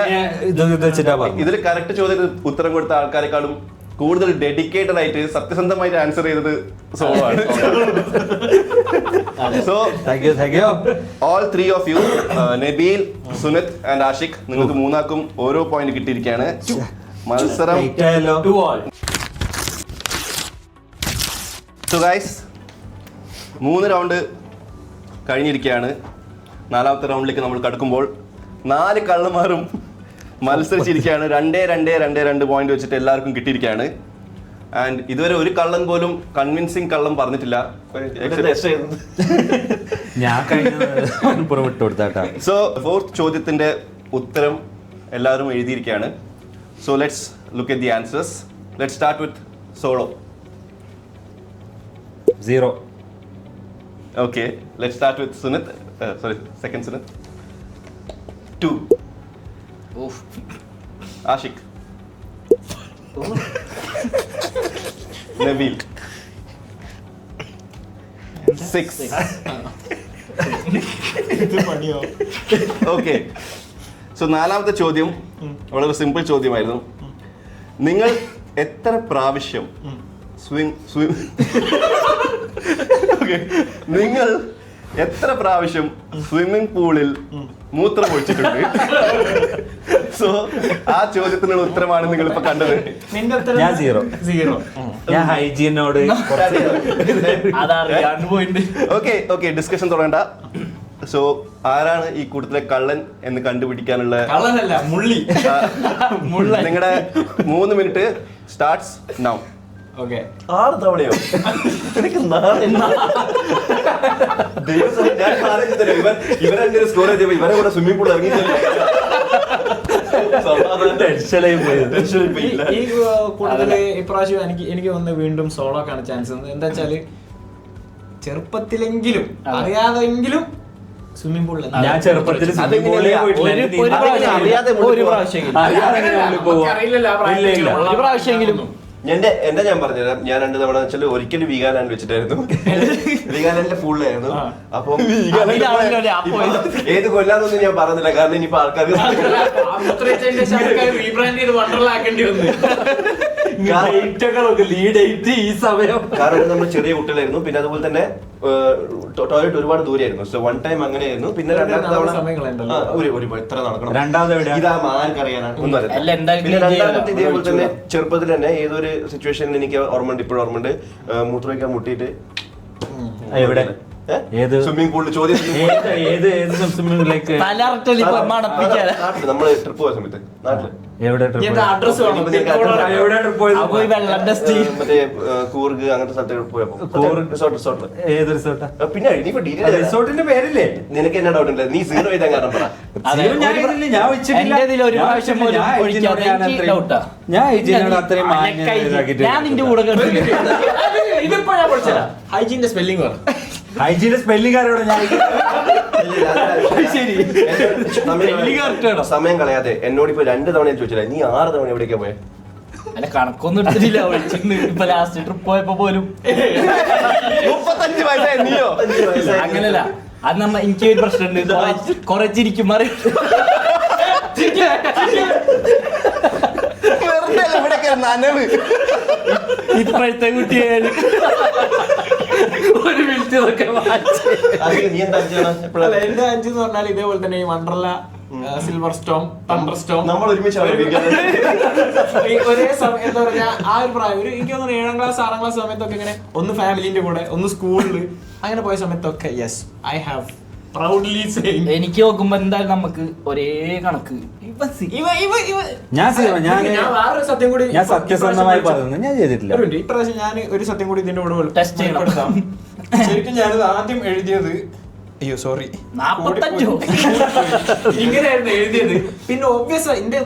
ഇത് വെച്ചിട്ടാ പറഞ്ഞു. ഇതില് കറക്റ്റ് ചോദ്യത്തിന് ഉത്തരം കൊടുത്ത ആൾക്കാരെക്കാളും കൂടുതൽ ഡെഡിക്കേറ്റഡ് ആയിട്ട് സത്യസന്ധമായിട്ട് ആൻസർ ചെയ്തത് സോളോ ആണ്. So thank you. All 3 of you, Nabeel, Sunath and Ashiq, നിങ്ങൾക്ക് മൂന്നാക്കും ഓരോ പോയിന്റ് കിട്ടിയിരിക്കുകയാണ്. മത്സരം To all. So guys, 3 round കഴിഞ്ഞിരിക്കുകയാണ്. 4ാമത്തെ റൗണ്ടിലേക്ക് നമ്മൾ കടക്കുമ്പോൾ 4 കള്ളന്മാരും മത്സരിച്ചിരിക്കുകയാണ്. 2 പോയിന്റ് വെച്ചിട്ട് എല്ലാവർക്കും കിട്ടിയിരിക്കുകയാണ്. ആൻഡ് ഇതുവരെ ഒരു കള്ളൻ പോലും കൺവിൻസിങ് കള്ളം പറഞ്ഞിട്ടില്ല. ഞാൻ കഴിഞ്ഞ പുറമിട്ട് കൊടുത്താട്ടാ. സോ 4th ചോദ്യത്തിന്റെ ഉത്തരം എല്ലാവരും എഴുതിയിരിക്കുകയാണ്. So let's look at the answers. Let's start with Solo. 0. Okay, let's start with Sunit. Second Sunit. 2. Oof. Ashik. Nabil. 6. Okay. So 4ാമത്തെ ചോദ്യം വളരെ സിമ്പിൾ ചോദ്യമായിരുന്നു. നിങ്ങൾ എത്ര പ്രാവശ്യം നിങ്ങൾ എത്ര പ്രാവശ്യം സ്വിമ്മിംഗ് പൂളിൽ മൂത്രം ഒഴിച്ചിട്ടുണ്ട്? സോ ആ ചോദ്യത്തിനുള്ള ഉത്തരമാണ് നിങ്ങൾ ഇപ്പൊ കണ്ടത്. ഞാൻ 0. ഞാൻ ഹൈജീനോട് അതറിയാണ്ട് പോയിന്റ്. ഓക്കെ ഡിസ്കഷൻ തുടങ്ങണ്ട. സോ ആരാണ് ഈ കൂട്ടത്തിലെ കള്ളൻ എന്ന് കണ്ടുപിടിക്കാനുള്ള കള്ളനല്ല, മുള്ളി. നിങ്ങളുടെ 3 മിനിറ്റ് സ്റ്റാർട്ട്സ് നൗ. ഓക്കെ, 6 തവണയോ? എനിക്ക് ഇവരെ സ്കോർ ചെയ്തപ്പോ ഇവരെ കൂടെ സ്വിമ്മിംഗ് പൂൾ ഇറങ്ങി. ഈ കൂടുതല് ഇപ്രാവശ്യം എനിക്ക് തോന്നുന്നു വീണ്ടും സോളോ ആണ് ചാൻസ്. എന്താ വെച്ചാല് ചെറുപ്പത്തിലെങ്കിലും അറിയാതെങ്കിലും സ്വിമ്മിംഗ് പൂളിൽ ഞാൻ ചെറുപ്പത്തിൽ ഒരു പ്രാവശ്യമെങ്കിലും എന്റെ ഞാൻ പറഞ്ഞുതരാം. ഞാൻ 2 തവണ വെച്ചാൽ ഒരിക്കലും വീഗാലാൻഡ് വെച്ചിട്ടായിരുന്നു. വീഗാലാൻഡിന്റെ പൂളിലായിരുന്നു. അപ്പം ഏത് കൊല്ലാന്നൊന്നും ഞാൻ പറഞ്ഞില്ല, കാരണം ഇനിയിപ്പോ ആൾക്കാർക്ക് റീബ്രാൻഡ് ചെയ്ത് വണ്ടർലാക്കേണ്ടി വന്നു. ഈ സമയം കാരണം നമ്മൾ ചെറിയ കുട്ടികളായിരുന്നു. പിന്നെ അതുപോലെ തന്നെ ടോയ്ലറ്റ് ഒരുപാട് ദൂരെയായിരുന്നു. സോ 1 ടൈം അങ്ങനെയായിരുന്നു. പിന്നെ 2ാമത്തെ തവണ എത്ര നടക്കണം, രണ്ടാമത് ഇതാ ആർക്കറിയാനാണ് ഒന്നും അറിയില്ല. പിന്നെ 2ാമത്തെ ഇതേപോലെ തന്നെ ചെറുപ്പത്തിൽ തന്നെ ഏതൊരു സിറ്റുവേഷനിൽ എനിക്ക് ഓർമ്മയുണ്ട്, ഇപ്പോഴും ഓർമ്മയുണ്ട്. മൂത്രമൊഴിക്കാൻ മുട്ടിയിട്ട് എവിടെ ഏത് സ്വിമ്മിംഗ് പൂളിൽ ചോദ്യം സ്വിമ്മിംഗ് നമ്മള് ട്രിപ്പ് പോയ സമയത്ത് നാട്ടില് എവിടെ അഡ്രസ് മറ്റേ കൂർഗ് അങ്ങനത്തെ സ്ഥലത്ത് പോയപ്പോ റിസോർട്ടില്. ഏത് റിസോർട്ടാ? പിന്നെ ഇനിയിപ്പോ ഡീറ്റെയിൽ റിസോർട്ടിന്റെ പേരില്ലേ? നിനക്ക് എന്നാ ഡൗട്ട് ഉണ്ട്? നീ 0 എഴുതാൻ കാരണം പറ. ഹൈജീന്റെ സ്പെല്ലിംഗ് ഹൈജീന്റെ സ്പെല്ലിംഗ് ആരോടെ ഞാൻ സമയം കളയാതെ എന്നോട് ഇപ്പൊ 2 തവണ ഞാൻ ചോദിച്ചില്ല, നീ 6 തവണ എവിടേക്കാ പോയെ? അല്ല, കണക്കൊന്നും എടുത്തിട്ടില്ല. ഇപ്പൊ ലാസ്റ്റ് ട്രിപ്പ് പോയപ്പോ പോലും 35 വയസ്സായി നീയോ? അങ്ങനല്ല. അത് എനിക്ക് ഒരു പ്രശ്നമുണ്ട്, കൊറേ ചിരിക്കും മാറി ഇപ്പോഴത്തെ കുട്ടിയാണ്. ഒരു മിനിറ്റ് ഇതൊക്കെ നീ എന്താ എന്റെ 5 എന്ന് പറഞ്ഞാൽ ഇതേപോലെ തന്നെ ഈ Wonderla, silver Storm, thunder Storm നമ്മൾ ഒരുമിച്ച് ഒരേ സമയം എന്താ പറയാ ആ ഒരു പ്രായം. എനിക്ക് തോന്നുന്നു 7ാം ക്ലാസ് 6ാം ക്ലാസ് സമയത്തൊക്കെ ഇങ്ങനെ ഒന്ന് ഫാമിലിന്റെ കൂടെ ഒന്ന് സ്കൂളിൽ അങ്ങനെ പോയ സമയത്തൊക്കെ yes I have proudly saying. എനിക്ക് നോക്കുമ്പോ എന്തായാലും നമുക്ക് ഒരേ കണക്ക്. ഞാൻ വേറൊരു സത്യം കൂടി ഞാൻ സത്യസന്ധമായി പറയുന്നു, ഞാൻ ചെയ്തിട്ടില്ല. ഇപ്രാവശ്യം ഞാൻ ഒരു സത്യം കൂടി ഇതിന്റെ കൂടെ Test ചെയ്യണം. വെളിപ്പെടുത്താം. ശരിക്കും ഞാനിത് ആദ്യം എഴുതിയത്, അയ്യോ സോറി, 45 ഇങ്ങനെയായിരുന്നു എഴുതിയത്. പിന്നെ ഒബ്വിയസ് എന്റെ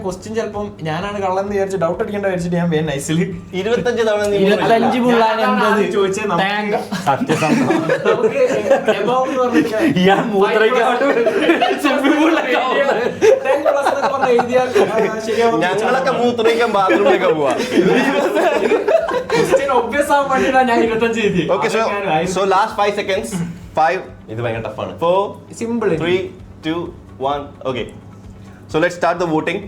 ക്വസ്റ്റ്യൻ ചിലപ്പം ഞാനാണ് കള്ളെന്ന് വിചാരിച്ച് ഡൗട്ട് അടിക്കേണ്ട വിചാരിച്ചിട്ട് ഞാൻ വേഗം നൈസില് 25 തവണ നീ 25 പുള്ളാൻ എൺപത് ചോദിച്ചത് തേങ്ങ. സത്യസന്ധം. നമുക്ക് above എന്ന് പറഞ്ഞിരിക്കാൻ ഇയാൾ മൂത്രയ്ക്കാണ്ട് ഞങ്ങളൊക്കെ മൂത്രയിക്കാൻ ബാത്റൂമിലേക്ക് പോവാ. Okay, so last 5 seconds. 5, ഇത് ഭയങ്കര ടഫാണ്. 4, simple 3, 2, 1. Okay. So let's start the voting.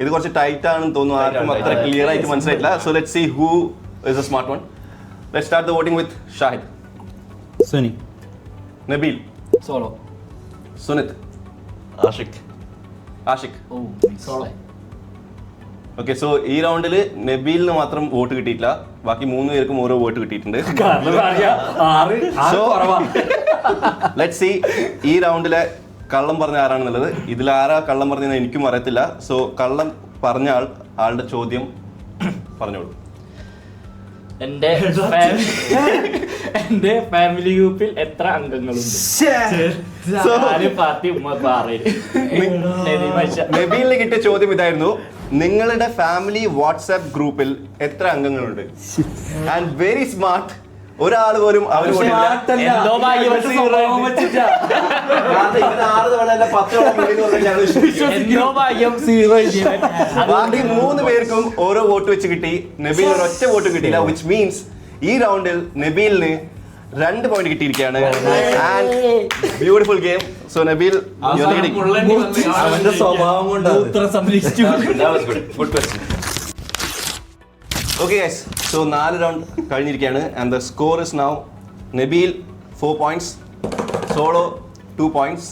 ഇത് കുറച്ച് ടൈറ്റ് ആണെന്ന് തോന്നുന്നു, ആർക്കും അത്ര ക്ലിയർ ആയിട്ട് മനസ്സിലായിട്ടില്ല. So let's see who is a smart one. Let's start the voting with Shahid, Suni, Nabil, Solo. Sunit, Ashik. Ashik. Oh Solo. Okay, so ഈ റൗണ്ടിൽ നബീലിന് മാത്രം വോട്ട് കിട്ടിയിട്ടില്ല, ബാക്കി 3 പേർക്കും ഓരോ വോട്ട് കിട്ടിയിട്ടുണ്ട്. ലെറ്റ്സ് സീ ഈ റൗണ്ടിലെ കള്ളം പറഞ്ഞ ആരാണെന്നുള്ളത്. ഇതിൽ ആരാ കള്ളം പറഞ്ഞതെന്ന് എനിക്കും അറിയത്തില്ല. സോ കള്ളം പറഞ്ഞ ആളുടെ ചോദ്യം പറഞ്ഞോളൂ. എന്റെ ഫാമിലി ഗ്രൂപ്പിൽ എത്ര അംഗങ്ങളുണ്ട്? പാർട്ടി നബീലിന് കിട്ടിയ ചോദ്യം ഇതായിരുന്നു: നിങ്ങളുടെ ഫാമിലി വാട്സാപ്പ് ഗ്രൂപ്പിൽ എത്ര അംഗങ്ങളുണ്ട്? ആൻഡ് വെരി സ്മാർട്ട്, ഒരാൾ പോലും അവർ എന്തോ ഭാഗ്യം. 6 തവണ അല്ല 10 തവണ എന്തോ ഭാഗ്യം 0 ബാക്കി 3 പേർക്കും ഓരോ വോട്ട് വെച്ച് കിട്ടി. നബീലിന് ഒരൊറ്റ വോട്ട് കിട്ടിയില്ല, വിച്ച് മീൻസ് ഈ റൗണ്ടിൽ നബീലിന് 2 പോയിന്റ് കിട്ടിയിരിക്കുകയാണ്. And beautiful game. So Nabeel, അവന്റെ സ്വഭാവം കൊണ്ട് good question. Okay guys, so 4 round കഴിഞ്ഞിരിക്കുകയാണ്. And the score is now Nabeel 4 points, Solo 2 points,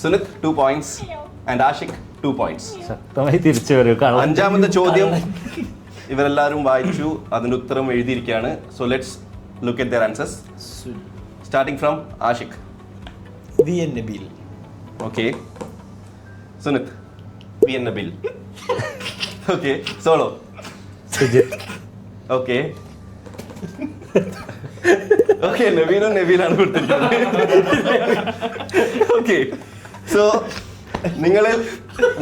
Sunith 2 points and Ashiq 2 points. ശക്തമായി തിരിച്ചു വരും. 5ാമത്തെ ചോദ്യം ഇവരെല്ലാവരും വായിച്ചു, അതിന്റെ ഉത്തരം എഴുതിയിരിക്കുകയാണ്. So let's look at their answers. Starting from Ashiq. Nabeel. Okay. Sunit. Nabeel. Okay. Solo. Sujith. Okay. Okay, നബീലാണ് കൊടുത്തിരിക്കുന്നത്. Okay. So നിങ്ങളിൽ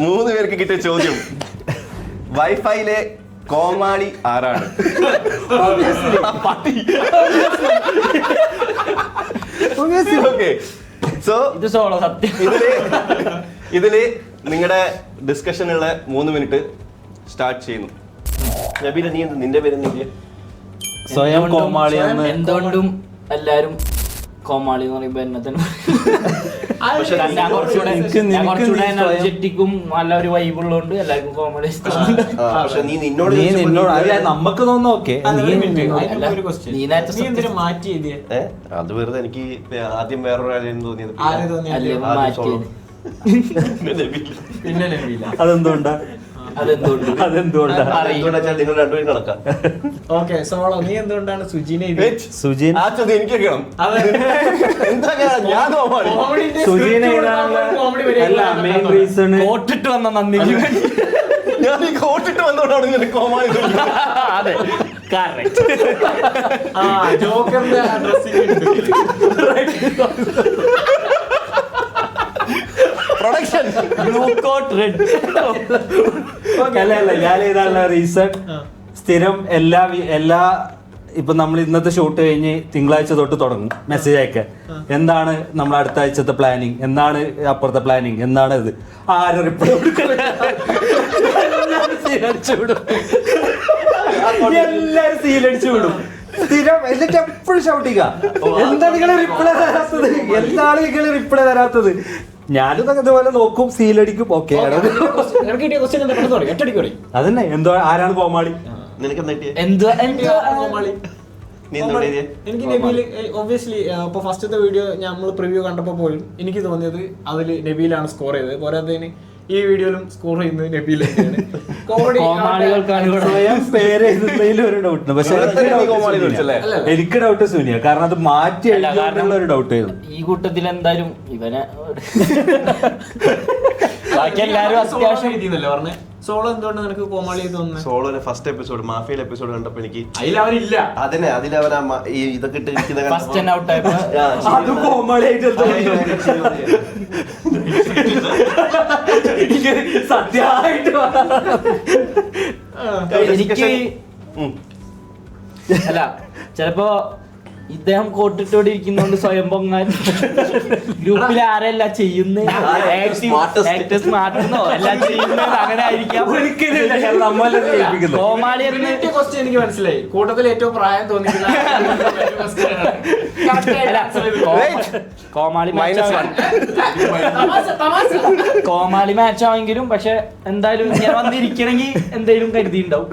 3 പേർക്ക് കിട്ടിയ ചോദ്യം: വൈഫൈയിലെ കോമാളി ആരാണ്? Okay. So ഇത് സോളോ സത്യം. ഇതില് നിങ്ങളുടെ ഡിസ്കഷനുള്ള 3 മിനിറ്റ് സ്റ്റാർട്ട് ചെയ്യുന്നു. നബീല, നീ നിന്റെ പേര് എന്തില്ല? സ്വയം കോമാളി എന്ന്. എന്തുകൊണ്ടും എല്ലാരും കോമാളി എന്ന് പറയുമ്പോ എന്നെ തന്നെ ഞാൻ കുറച്ചുകൂടെ എനർജറ്റിക്കും നല്ല ഒരു വൈബ് ഉള്ളതുകൊണ്ട് എല്ലാവർക്കും കോമഡി ഇഷ്ടമാണ്. പക്ഷെ നീ നിന്നോട് അല്ല, നമുക്ക് തോന്നുന്നു ഓക്കെ നീ നേരത്തെ മാറ്റി എഴുതിയ അത് വെറുതെ എനിക്ക് ആദ്യം വേറൊരാളെന്ന് തോന്നിയത്. ആരെ തോന്നിയ അല്ലേ മാറ്റി. പിന്നെ നബീല. അതെന്തുകൊണ്ടാ? അതെന്തുകൊണ്ട് അതെന്തുകൊണ്ടാ? നിങ്ങൾ രണ്ടുപേരും കണക്കാം. ഓക്കെ, സോളോ, നീ എന്തുകൊണ്ടാണ് സുജീനെ എഴുതിയത്? സുജീൻ ആ ചോദ്യം എനിക്ക് കേൾക്കണം. എന്താ ഞാൻ കോമാളി? സുജീൻ അല്ല, മെയിൻ റീസൺ കോട്ടിട്ട് വന്ന നന്ദി. ഞാൻ ഈ കോട്ടിട്ട് വന്നോണ്ടാണ് ഇങ്ങനെ കോമാളി. അതെ, കറക്റ്റ്. ആ ജോക്കറിന്റെ dressing production blue coat red. അല്ല ഞാൻ ഏതാണുള്ള റീസൺ സ്ഥിരം എല്ലാ ഇപ്പൊ നമ്മൾ ഇന്നത്തെ ഷൂട്ട് കഴിഞ്ഞ് തിങ്കളാഴ്ച തൊട്ട് തുടങ്ങും മെസ്സേജ് അയക്കാൻ. എന്താണ് നമ്മൾ അടുത്ത ആഴ്ചത്തെ പ്ലാനിങ്, എന്താണ് അപ്പുറത്തെ പ്ലാനിങ്, എന്താണ് ഇത്, ആരും റിപ്ലൈ എല്ലാരും സീലടിച്ചു വിടും സ്ഥിരം. എന്നിട്ട് എപ്പോഴും ഷൗട്ടിക്ക, എന്താ നിങ്ങൾ റിപ്ലൈ തരാത്തത്, എന്താണ് നിങ്ങൾ റിപ്ലൈ തരാത്തത്. ഞാനും ഇതുപോലെ നോക്കും, സീലടിക്കും. ഓക്കെ അതന്നെ. എന്തോ ആരാണ് കോമാളി? നിനക്ക് എന്താ കിട്ടിയേ? കോമാളി. നീ എന്താ എഴുതിയേ? എനിക്ക് നബീല് ഒബ്വിയസ്ലി ഇപ്പൊ ഫസ്റ്റത്തെ വീഡിയോ നമ്മൾ പ്രിവ്യൂ കണ്ടപ്പോൾ പോലും എനിക്ക് തോന്നിയത് അതിൽ നബീലാണ് സ്കോർ ചെയ്തത്. പോരാത്തതിന് ഈ വീഡിയോയിലും സ്കോർ ചെയ്യുന്നത് നബീൽ തന്നെയാണ്. കോമഡി കോമാളികൾക്കാണ് ഇവിടെ സ്വയം പേര് എഴുതുന്നതിൽ ഒരു ഡൗട്ട് പക്ഷെ എനിക്ക് ഡൗട്ട് സുനിയ കാരണം അത് മാറ്റി എഴുതിയുള്ള ഒരു ഡൗട്ട് ആയിരുന്നു. ഈ കൂട്ടത്തിൽ എന്തായാലും ഇവനെ ബാക്കി എല്ലാരും അത്യാവശ്യം എഴുതിയെന്നല്ലേ പറഞ്ഞേ. സോളോ എന്തുകൊണ്ട് നിനക്ക് കോമാളി തോന്നുന്നത്? സോളോയുടെ ഫസ്റ്റ് എപ്പിസോഡ് മാഫിയയിലെ എപ്പിസോഡ് കണ്ടപ്പോ എനിക്ക് അതിലവരില്ല. അതിനെ അതിലവരാ ഈ ഇതൊക്കെ ഇട്ട് ഇരിക്കുന്ന ഫസ്റ്റ് തന്നെ ഔട്ട് ആയപ്പോ അത് കോമാളിയായിട്ട് സത്യമായിട്ട് എനിക്ക് അല്ല ചിലപ്പോ ഇദ്ദേഹം കോട്ടിട്ടോടെ ഇരിക്കുന്നോണ്ട് സ്വയം പൊങ്ങാൻ ഗ്രൂപ്പിൽ ആരല്ല ചെയ്യുന്നത് മാറ്റുന്നോ എല്ലാം ചെയ്യുന്നത് അങ്ങനെ ആയിരിക്കാം. കോമാളി ഇവരുടെ question എനിക്ക് മനസ്സിലായി. കൂട്ടത്തിൽ ഏറ്റവും പ്രായം തോന്നിക്കുന്ന കോമാളി കോമാളി മാച്ച് ആണെങ്കിലും പക്ഷെ എന്തായാലും ഞാൻ വന്നിരിക്കണമെങ്കിൽ എന്തെങ്കിലും കരുതിണ്ടാവും.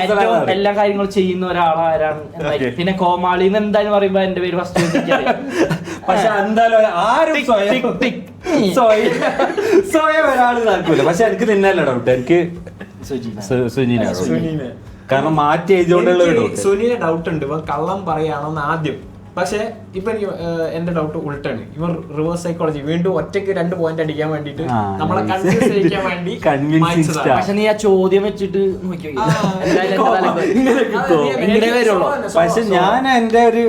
ഏറ്റവും എല്ലാ കാര്യങ്ങളും ചെയ്യുന്ന ഒരാളാരാണ് എന്നായിരിക്കും. പിന്നെ കോമാളി എന്തായാലും പറയുമ്പോ എന്റെ പേര് ഫസ്റ്റ് പക്ഷെ എന്തായാലും ആരും സ്വയം ഒരാൾ നടക്കൂല. പക്ഷെ എനിക്ക് നിന്നല്ല ഡൗട്ട് എനിക്ക് സുനീന കാരണം മാറ്റി എഴുതിയോണ്ടുള്ള ഒരു ഡൗട്ട്. സുനിയുടെ ഡൗട്ട് ഉണ്ട് ഇവൻ കള്ളം പറയാണോന്ന് ആദ്യം. പക്ഷെ ഇപ്പൊ എനിക്ക് എന്റെ ഡൗട്ട് ഉൾട്ടാണ്. ഇവർ റിവേഴ്സ് സൈക്കോളജി വീണ്ടും ഒറ്റയ്ക്ക് 2 പോയിന്റ് അടിക്കാൻ വേണ്ടിട്ട് നമ്മളെ കൺഫ്യൂസ് ചെയ്യിക്കാൻ വേണ്ടി മായ്ച്ചതാണ്. പക്ഷെ നീ ആ ചോദ്യം വെച്ചിട്ട് വരുള്ളൂ. പക്ഷെ ഞാൻ എന്റെ ഒരു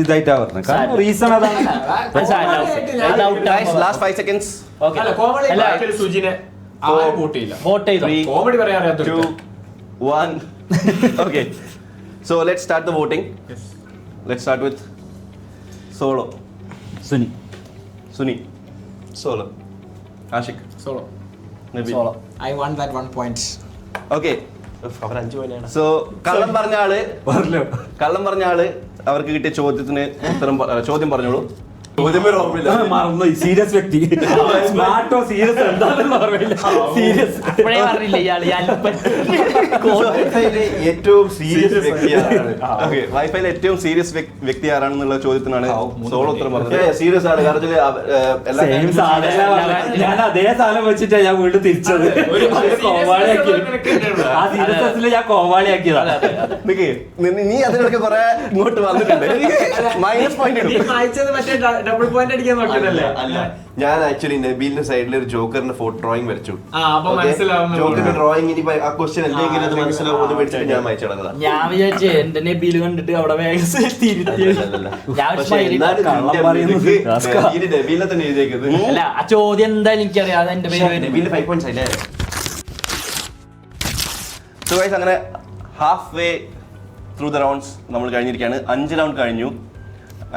ഇതായിട്ടാ പറഞ്ഞത് കാരണം റീസൺ അതാണ്. Last 5 seconds. കോമഡി സുജിനെ ആരും കൂട്ടിയില്ല. വോട്ട് ചെയ്തോ? കോമഡി പറയാൻ അറിയാത്ത 2, 1. Okay. So let's start the voting. Let's start with Solo. Suni. Solo. Ashik. Solo. Nabil. Solo. I want that 1 point. Okay. അവർ 5 പോയിന്റാണ്. So കള്ളം പറഞ്ഞ ആള് അവർക്ക് കിട്ടിയ ചോദ്യത്തിന് ചോദ്യം പറഞ്ഞോളൂ. മറന്നു. സീരിയസ് വ്യക്തി സ്മാർട്ടോ സീരിയസ് എന്താണെന്ന് അറിയില്ല. സീരിയസ് അപ്പഴേ പറഞ്ഞില്ലേ ഇയാള് ഏറ്റവും സീരിയസ് വ്യക്തിയാണ്. വൈഫൈയിൽ ഏറ്റവും സീരിയസ് വ്യക്തി ആരാണെന്നുള്ള ചോദ്യത്തിനാണ് സോളോ ഉത്തരം പറഞ്ഞത്. സീരിയസ് ആണ് കാരണം സെയിം സാധനം ഞാൻ അതേ സാധനം വെച്ചിട്ടാ ഞാൻ വീണ്ടും തിരിച്ചത്. കോവാളിയാക്കി ആ സീരിയസിൽ ഞാൻ കോവാളിയാക്കിയതാണ്. നീ അതിനൊക്കെ കുറെ ഇങ്ങോട്ട് വന്നിട്ടുണ്ട്. മൈനസ് പോയിന്റ് അയച്ചത് മറ്റേ ഡബിൾ പോയിന്റ് അടിക്കാൻ നോക്കിയതല്ലേ? അല്ല, ഞാൻ ആക്ച്വലി നബീലിന്റെ സൈഡിൽ ഒരു ജോക്കറിന്റെ ഡ്രോയിങ് വരച്ചു. അപ്പൊ മനസ്സിലാവുന്ന ജോക്കറിന്റെ ഡ്രോയിങ് ഇനി ആ ക്വസ്റ്റ്യൻ എന്തെങ്കിലും അത് മനസ്സിലാവുമെന്ന് മേടിച്ചിട്ട് ഞാൻ വായിച്ചു നടന്നതാണ്. ഞാൻ വിചാരിച്ചേ എന്റെ നബീല് കണ്ടിട്ട് അവിടെ വേഗം തിരുത്തി നബീലിനെ തന്നെ എഴുതിയേക്കുന്നത്. അല്ല ആ ചോദ്യം എന്തായാലും എനിക്കറിയാം. അത് എന്റെ പേര് നബീലിന്റെ 5 points അല്ലേ? സോ ഗൈസ് അങ്ങനെ half way through the rounds നമ്മൾ കഴിഞ്ഞിരിക്കുകയാണ്. 5 റൗണ്ട് കഴിഞ്ഞു.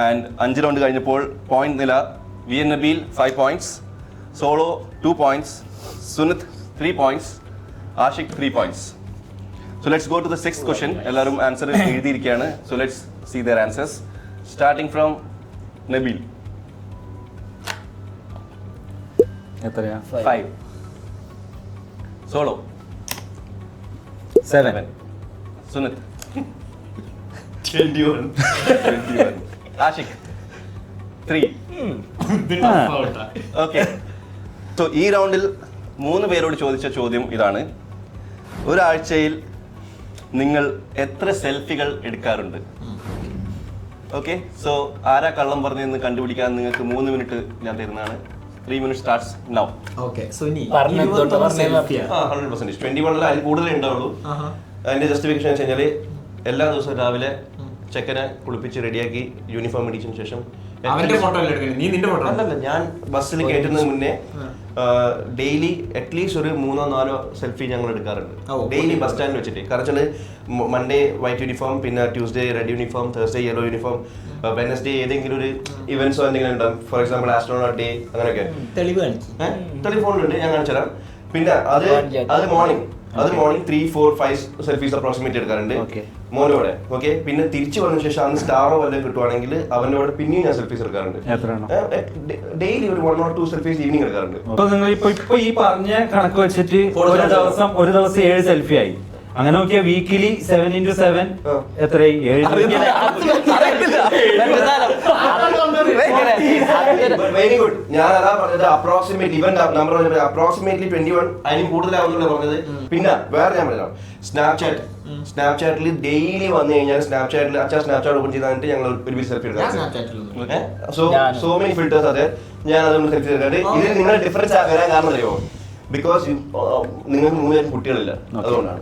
ആൻഡ് 5 റൗണ്ട് കഴിഞ്ഞപ്പോൾ പോയിന്റ് നില we and Nabil 5 points, Solo 2 points, Sunit 3 points, Ashik 3 points. So let's go to the 6th question. എല്ലാവരും ആൻസർ എഴുതിയിരിക്കുകയാണ്. So let's see their answers. Starting from Nabeel. എത്രയാ? 5. Solo 7. Sunith 21. Ashiq 3. Okay. So ഈ റൗണ്ടിൽ 3 പേരോട് ചോദിച്ച ചോദ്യം ഇതാണ്: ഒരാഴ്ചയിൽ നിങ്ങൾ എത്ര സെൽഫികൾ എടുക്കാറുണ്ട്? ഓക്കെ. സോ ആരാ കള്ളം പറഞ്ഞതെന്ന് കണ്ടുപിടിക്കാൻ നിങ്ങൾക്ക് 3 മിനിറ്റ് ഞാൻ തരുന്നതാണ്. 3 minutes starts now. Okay. Suni 100% 21 അതിൽ കൂടുതലേ ഉണ്ടാവുള്ളൂ. അതിന്റെ ജസ്റ്റിഫിക്കേഷൻ വെച്ച് കഴിഞ്ഞാല് എല്ലാ ദിവസവും രാവിലെ ചെക്കനെ കുളിപ്പിച്ച് റെഡിയാക്കി യൂണിഫോം ഇടിച്ചതിന് ശേഷം അല്ലല്ല, ഞാൻ ബസ്സിൽ കയറ്റുന്നതിന് മുന്നേ ഡെയിലി അറ്റ്ലീസ്റ്റ് ഒരു 3-4 സെൽഫി ഞങ്ങൾ എടുക്കാറുണ്ട്. ഡെയിലി ബസ് സ്റ്റാൻഡിൽ വെച്ചിട്ട്. കാരണം മൺഡേ വൈറ്റ് യൂണിഫോം, പിന്നെ Tuesday red uniform, Thursday yellow uniform, Wednesday ഏതെങ്കിലും ഒരു ഇവന്റ്സോ എന്തെങ്കിലും ഉണ്ടാവും. ഫോർ എക്സാമ്പിൾ ആസ്ട്രോണോട്ട് ഡേ അങ്ങനെയൊക്കെ. ടെലിഫോണിലുണ്ട്, ഞാൻ കാണിച്ചു തരാം. പിന്നെ അത് മോർണിംഗ് 3-4-5 സെൽഫീസ് അപ്രോക്സിമേറ്റ് എടുക്കാറുണ്ട് മോനോടെ. ഓക്കെ. പിന്നെ തിരിച്ചു വന്ന ശേഷം അന്ന് സ്റ്റാറോ വല്ലതും കിട്ടുവാണെങ്കിൽ അവനോട് പിന്നെയും ഞാൻ സെൽഫീസ് എടുക്കാറുണ്ട്. ഡെയിലി ഒരു 1 or 2 സെൽഫീസ് ഈവനിങ് എടുക്കാറുണ്ട്. ഇപ്പൊ നിങ്ങൾ ഇപ്പൊ ഈ പറഞ്ഞ കണക്ക് വെച്ചിട്ട് ഒരു ദിവസം 7 സെൽഫി ആയി. അങ്ങനെ നോക്കിയാൽ വീക്കിലി 7 into 7 എത്രയായി? 7. Very good. ഞാൻ അതാ പറഞ്ഞത് അപ്രോക്സിമേറ്റ്ലി ഇവൻ നമ്പർ പറഞ്ഞത് അപ്രോക്സിമേറ്റ്ലി 21 അതിന് കൂടുതലാവുന്നില്ല പറഞ്ഞത്. പിന്നെ വേറെ ഞാൻ പറയാം, സ്നാപ്ചാറ്റിൽ ഡെയിലി വന്നു കഴിഞ്ഞാൽ സ്നാപ്ചാറ്റിൽ അച്ഛാ സ്നാപ്ചാറ്റ് ഓപ്പൺ ചെയ്തിട്ട് ഞങ്ങൾ ഒരു സെൽഫി എടുക്കാം. സോ മെനി ഫിൽറ്റേഴ്സ് അതെ, ഞാൻ അതൊന്ന് സെൽഫി എടുക്കാണ്ട്. ഇതിൽ നിങ്ങൾ ഡിഫറൻസ് വരാൻ കാരണം അറിയോ? ബിക്കോസ് നിങ്ങൾക്ക് 3 പേരും കുട്ടികളില്ല, അതുകൊണ്ടാണ്.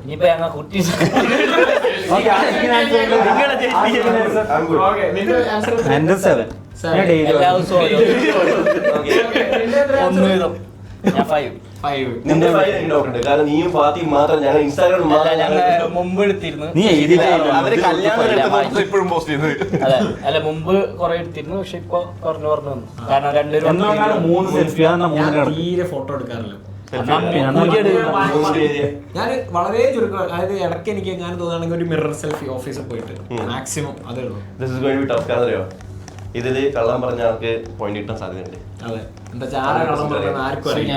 എന്റെ 7 ഞാൻ ഡെയിലി നിന്റെ ഡൗട്ടുണ്ട്, കാരണം നീയും ഫാത്തിയും മാത്രം ഞങ്ങൾ ഇൻസ്റ്റാഗ്രാമിൽ മുമ്പ് എടുത്തിരുന്നു. നീ എഴുതിയിട്ടില്ല. അവര് കല്യാണം ഇപ്പോഴും പോസ്റ്റ് ചെയ്യുന്നത്. അതെ അല്ല, മുമ്പ് കൊറേ എടുത്തിരുന്നു, പക്ഷെ ഇപ്പൊ കുറഞ്ഞു വന്നു. കാരണം രണ്ടുപേരും 3 സെൽഫി തീരെ ഫോട്ടോ എടുക്കാറില്ല. ഞാൻ വളരെ ചുരുക്കം, അതായത് ഇടയ്ക്ക് എനിക്ക് എങ്ങനെ തോന്നുകയാണെങ്കിൽ ഒരു മിറർ സെൽഫി ഓഫീസിൽ പോയിട്ട് മാക്സിമം അതേ ഉള്ളൂ. This is going to be tough. കാരണം അറിയോ, ഇതില് കള്ളം പറഞ്ഞ ആൾക്ക് പോയിന്റ് കിട്ടാൻ സാധ്യതയുണ്ട്. അതെ, എന്താ ചാര കള്ളം പറഞ്ഞാൽ ആർക്കും അറിയില്ല.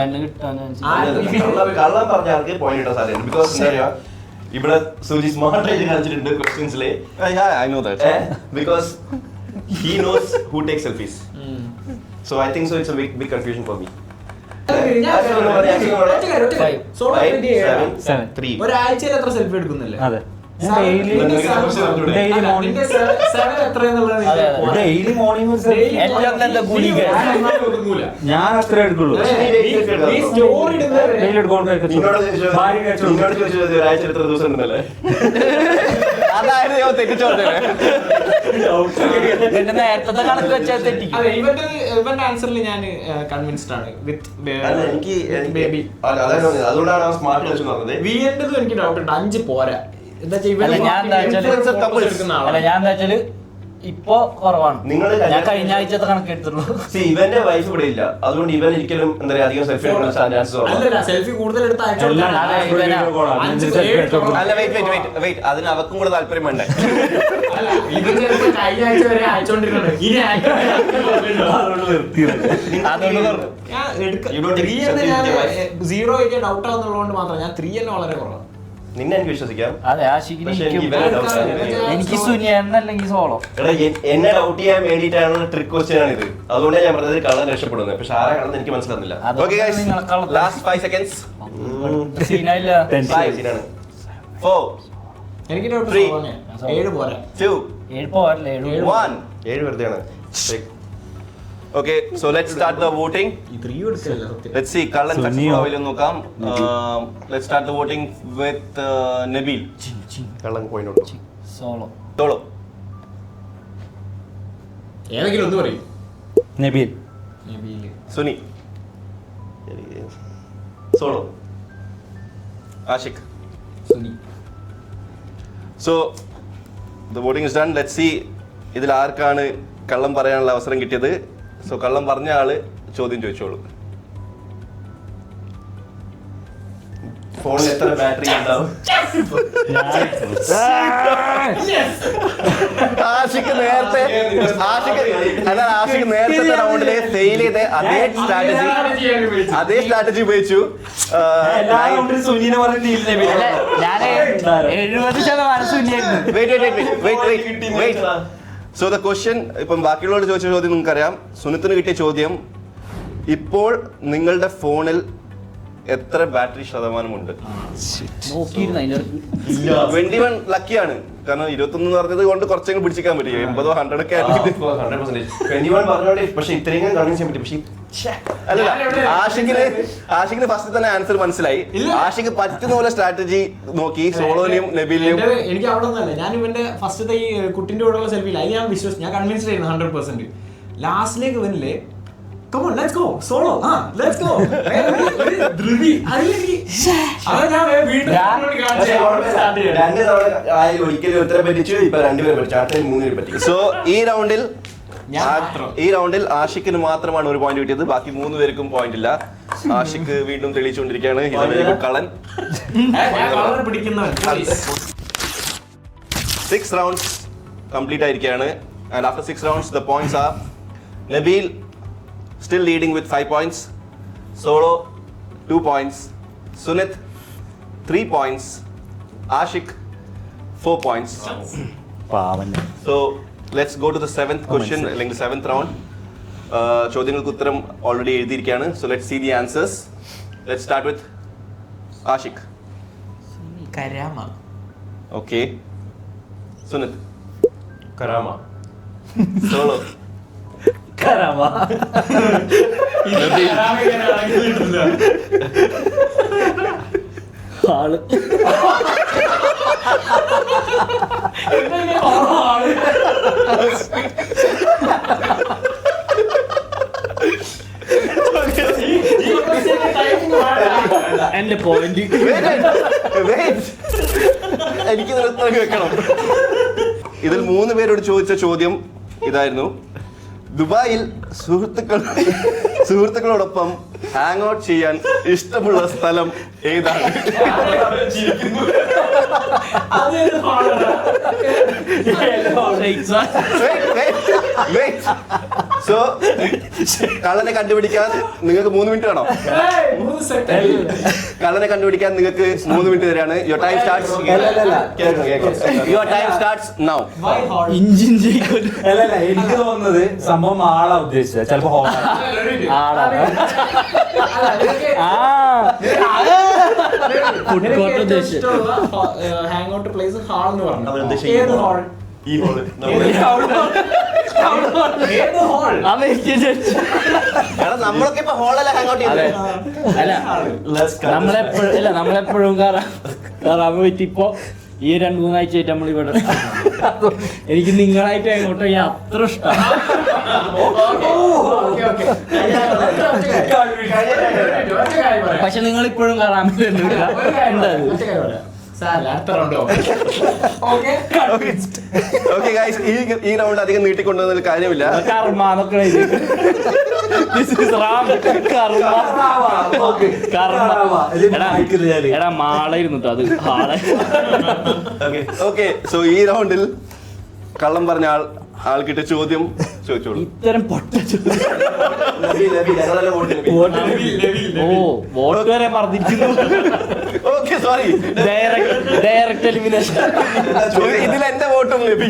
കള്ളം പറഞ്ഞ ആൾക്ക് പോയിന്റ് കിട്ടാൻ സാധ്യതയുണ്ട്. ബിക്കോസ് എന്താ പറയാ, ഇവിടെ സൂചി സ്മാർട്ട് ആയിട്ട് കാണിച്ചിട്ടുണ്ട് ക്വസ്റ്റ്യൻസില്. I know that. Because he knows who takes selfies. So I think so it's a big confusion for me. ഒരാഴ്ചയിൽ എത്ര സെൽഫി എടുക്കുന്നില്ലേ? അതെ, ഡെയിലി മോർണിംഗ് ഞാൻ അത്ര എടുക്കുള്ളൂ. ഡെയിലി ഒരാഴ്ച എത്ര ദിവസം ഉണ്ടല്ലേ? അതായത് ഞാൻ തെറ്റിച്ചോട്ടെ. നേരത്തെ കണക്ക് വെച്ചാൽ തെറ്റിക്കും. ഇവന്റെ ആൻസറിൽ ഞാൻ കൺവിൻസ്ഡ് ആണ് വിത്ത് എനിക്ക് ബേബി. അതുകൊണ്ടാണ് സ്മാർട്ട് കളിച്ചു പറഞ്ഞത്. വിഎന്റെതും എനിക്ക് ഡൗട്ട് ഉണ്ട്, 5 പോരാ. എന്താ ഞാൻ എന്താ വെച്ചാല് ഇപ്പൊ കുറവാണ്. ഞാൻ കഴിഞ്ഞ ആഴ്ചത്തെ കണക്ക് എടുത്തുള്ളൂ. ഇവന്റെ വൈഫ് ഇവിടെ ഇല്ല, അതുകൊണ്ട് ഇവൻ ഒരിക്കലും എന്താ പറയാ അധികം സെൽഫി എടുക്കുന്ന ചാൻസ് സെൽഫി കൂടുതൽ എടുത്ത് അല്ല, വെയിറ്റ്, അതിന് അവക്കും കൂടെ താല്പര്യം വേണ്ടേ? കഴിഞ്ഞ ആഴ്ച വരെ അയച്ചോണ്ടിരുന്നത്. സീറോ എനിക്ക് ഡൗട്ട് ആവുന്നുള്ളതുകൊണ്ട് മാത്രം ഞാൻ 3 തന്നെ വളരെ കുറവാണ്. നിന്നെ എനിക്ക് വിശ്വസിക്കാം. അതെ, എനിക്ക് സുനിയല്ലെങ്കിൽ സോളോ. എന്നെ ഡൗട്ട് ചെയ്യാൻ വേണ്ടിയിട്ടാണ് ട്രിക്ക് ക്വസ്റ്റ്യൻ ആണ് ഇത്. അതുകൊണ്ടാണ് ഞാൻ പറഞ്ഞത് കള്ളൻ രക്ഷപ്പെടുന്നത്. പക്ഷെ ആരാ കള്ളൻ എനിക്ക് മനസ്സിലാകുന്നില്ല. Okay guys, last 5 seconds. സീനായില്ല. 5 4 എനിക്ക് ഡൗട്ട് 3 7 പോരാ. 2 7 പോരല്ലേ, 1 7 വെറുതെയാണ്. Okay, so let's start the voting. ഈ 3 എടുക്കല്ല സത്യം. Let's see, Karlan successful ആവില്ലെന്ന് നോക്കാം. Let's start the voting with Nabil. കള്ളൻ പോയിന്റ് കൊടുക്കും. സോളോ. Solo. ഏതെങ്കിലും ഒന്ന് പറയും. Nabeel. Suni. Solo. Ashik. Suni. So the voting is done. Let's see ഇതിൽ ആർക്കാണ് കള്ളം പറയാനുള്ള അവസരം കിട്ടിയത്. സോ കള്ളം പറഞ്ഞ ആള് ചോദ്യം ചോദിച്ചോളൂ. ഫോണിൽ എത്ര ബാറ്ററി ഉണ്ടാവും? ആഷിക്ക് നേരത്തെ റൗണ്ടിലെ ഫെയിൽ ചെയ്ത അതേ സ്ട്രാറ്റജി ഉപയോഗിച്ചു. സുനീനെ ഞാൻ 70% സുനിയായിരുന്നു. വെയിറ്റ്. സോ ദ ക്വസ്റ്റ്യൻ, ഇപ്പം ബാക്കിയുള്ളവരോട് ചോദിച്ച ചോദ്യം നിങ്ങൾക്കറിയാം. സുനിത്തിന് കിട്ടിയ ചോദ്യം, ഇപ്പോൾ നിങ്ങളുടെ ഫോണിൽ എത്ര ബാറ്ററി ശതമാനമുണ്ട്? 21 ലക്കിയാണ്, കാരണം 21 എന്ന് പറഞ്ഞത് കൊണ്ട് കുറച്ചെങ്കിലും പിടിച്ചിക്കാൻ പറ്റും. 80 100 ഒക്കെ 21 പറഞ്ഞോണ്ട് പക്ഷെ ഇത്രയും കൺവിൻസ് ചെയ്യാൻ പറ്റും. പക്ഷെ അല്ലല്ല, ആഷിക്കിന് ഫസ്റ്റ് തന്നെ ആൻസർ മനസ്സിലായി. ആഷിക്ക് പറ്റുന്ന പോലെ സ്ട്രാറ്റജി നോക്കി സോളോനെയും നബീലിനെയും. എനിക്ക് അവിടെ ഒന്നല്ല, ഞാൻ ഇവന്റെ ഫസ്റ്റത്തെ ഈ കുട്ടിന്റെ കൂടെയുള്ള സെൽഫിയിൽ അത് ഞാൻ ഞാൻ കൺവിൻസ്ഡ് ആയിരുന്നു 100%. ലാസ്റ്റിലേക്ക് ഇവനില്ലേ come on let's go solo let's go ധൃതി അതിലേക്ക് ഞാൻ വീണ്ടും രണ്ട് തവണ ഒരിക്കലും ഉത്തരം പറ്റിച്ചു. ഇപ്പൊ 2 പേരെ പറ്റിച്ചു, അടുത്ത 3 പേരെ പറ്റി. സോ ഈ റൗണ്ടിൽ ആഷിക്കിന് മാത്രമാണ് 1 പോയിന്റ് കിട്ടിയത്. ബാക്കി 3 പേർക്കും പോയിന്റ് ഇല്ല. ആഷിക്ക് വീണ്ടും തെളിയിച്ചുകൊണ്ടിരിക്കുകയാണ് കള്ളൻ. 6 rounds complete ആയിരിക്കുകയാണ്. And after 6 rounds the points are Nabil still leading with 5 points, Solo 2 points, Sunith 3 points, Ashik 4 points. So let's go to the 7th question, like the 7th round. ചോദ്യങ്ങൾക്ക് ഉത്തരം already എഴുതിയിരിക്കുകയാണ്. So let's see the answers. Let's start with Ashiq. Karama. Okay. Sunith. Karama. Solo. Karama. ആള് എന്റെ point എനിക്ക് നിർത്തം വെക്കണം. ഇതിൽ 3 പേരോട് ചോദിച്ച ചോദ്യം ഇതായിരുന്നു: ദുബായിൽ സുഹൃത്തുക്കളോടൊപ്പം ഹാങ് ഔട്ട് ചെയ്യാൻ ഇഷ്ടമുള്ള സ്ഥലം ഏതാണ്? സോ കള്ളനെ കണ്ടുപിടിക്കാൻ നിങ്ങൾക്ക് 3 മിനിറ്റ് വേണോ? കള്ളനെ കണ്ടുപിടിക്കാൻ നിങ്ങൾക്ക് 3 മിനിറ്റ് തരാണ്. Your time starts now. അല്ലല്ല, എനിക്ക് തോന്നുന്നത് സംഭവം ആളാ ഉദ്ദേശിച്ചത്. ചിലപ്പോ ഹാങ് ഔട്ട് പ്ലേസ് ഹാൾ എന്ന് പറഞ്ഞു. ഈ ഹോള് നമ്മളൊക്കെ ഇപ്പൊ ഹോളല്ല ഹാങ് ഔട്ട് ചെയ്തത്. നമ്മളെപ്പോഴും കറാമ പറ്റി. ഇപ്പൊ ഈ 2-3 ആഴ്ചയായിട്ട് നമ്മൾ ഇവിടെ എനിക്ക് നിങ്ങളായിട്ട് അങ്ങോട്ട് ഞാൻ അത്ര ഇഷ്ടമാണ്. പക്ഷെ നിങ്ങൾ ഇപ്പോഴും കറാമ എന്താ ഓക്കെ ഗൈസ്, ഈ റൗണ്ട് അധികം നീട്ടിക്കൊണ്ടുവന്നതിൽ കാര്യമില്ല. കർമ്മന്നൊക്കെ എടാ മാളായിരുന്നു അത് ഹാള. ഓക്കെ, സോ ഈ റൗണ്ടിൽ കള്ളം പറഞ്ഞ ആൾക്കിട്ട് ചോദ്യം ചോദിച്ചോളൂ. ഇത്തരം പൊട്ട വോട്ട് വരെ പറഞ്ഞിരിക്കുന്നു. Okay, sorry, direct elimination. ഇതിൽ എന്റെ വോട്ടും ലഭി.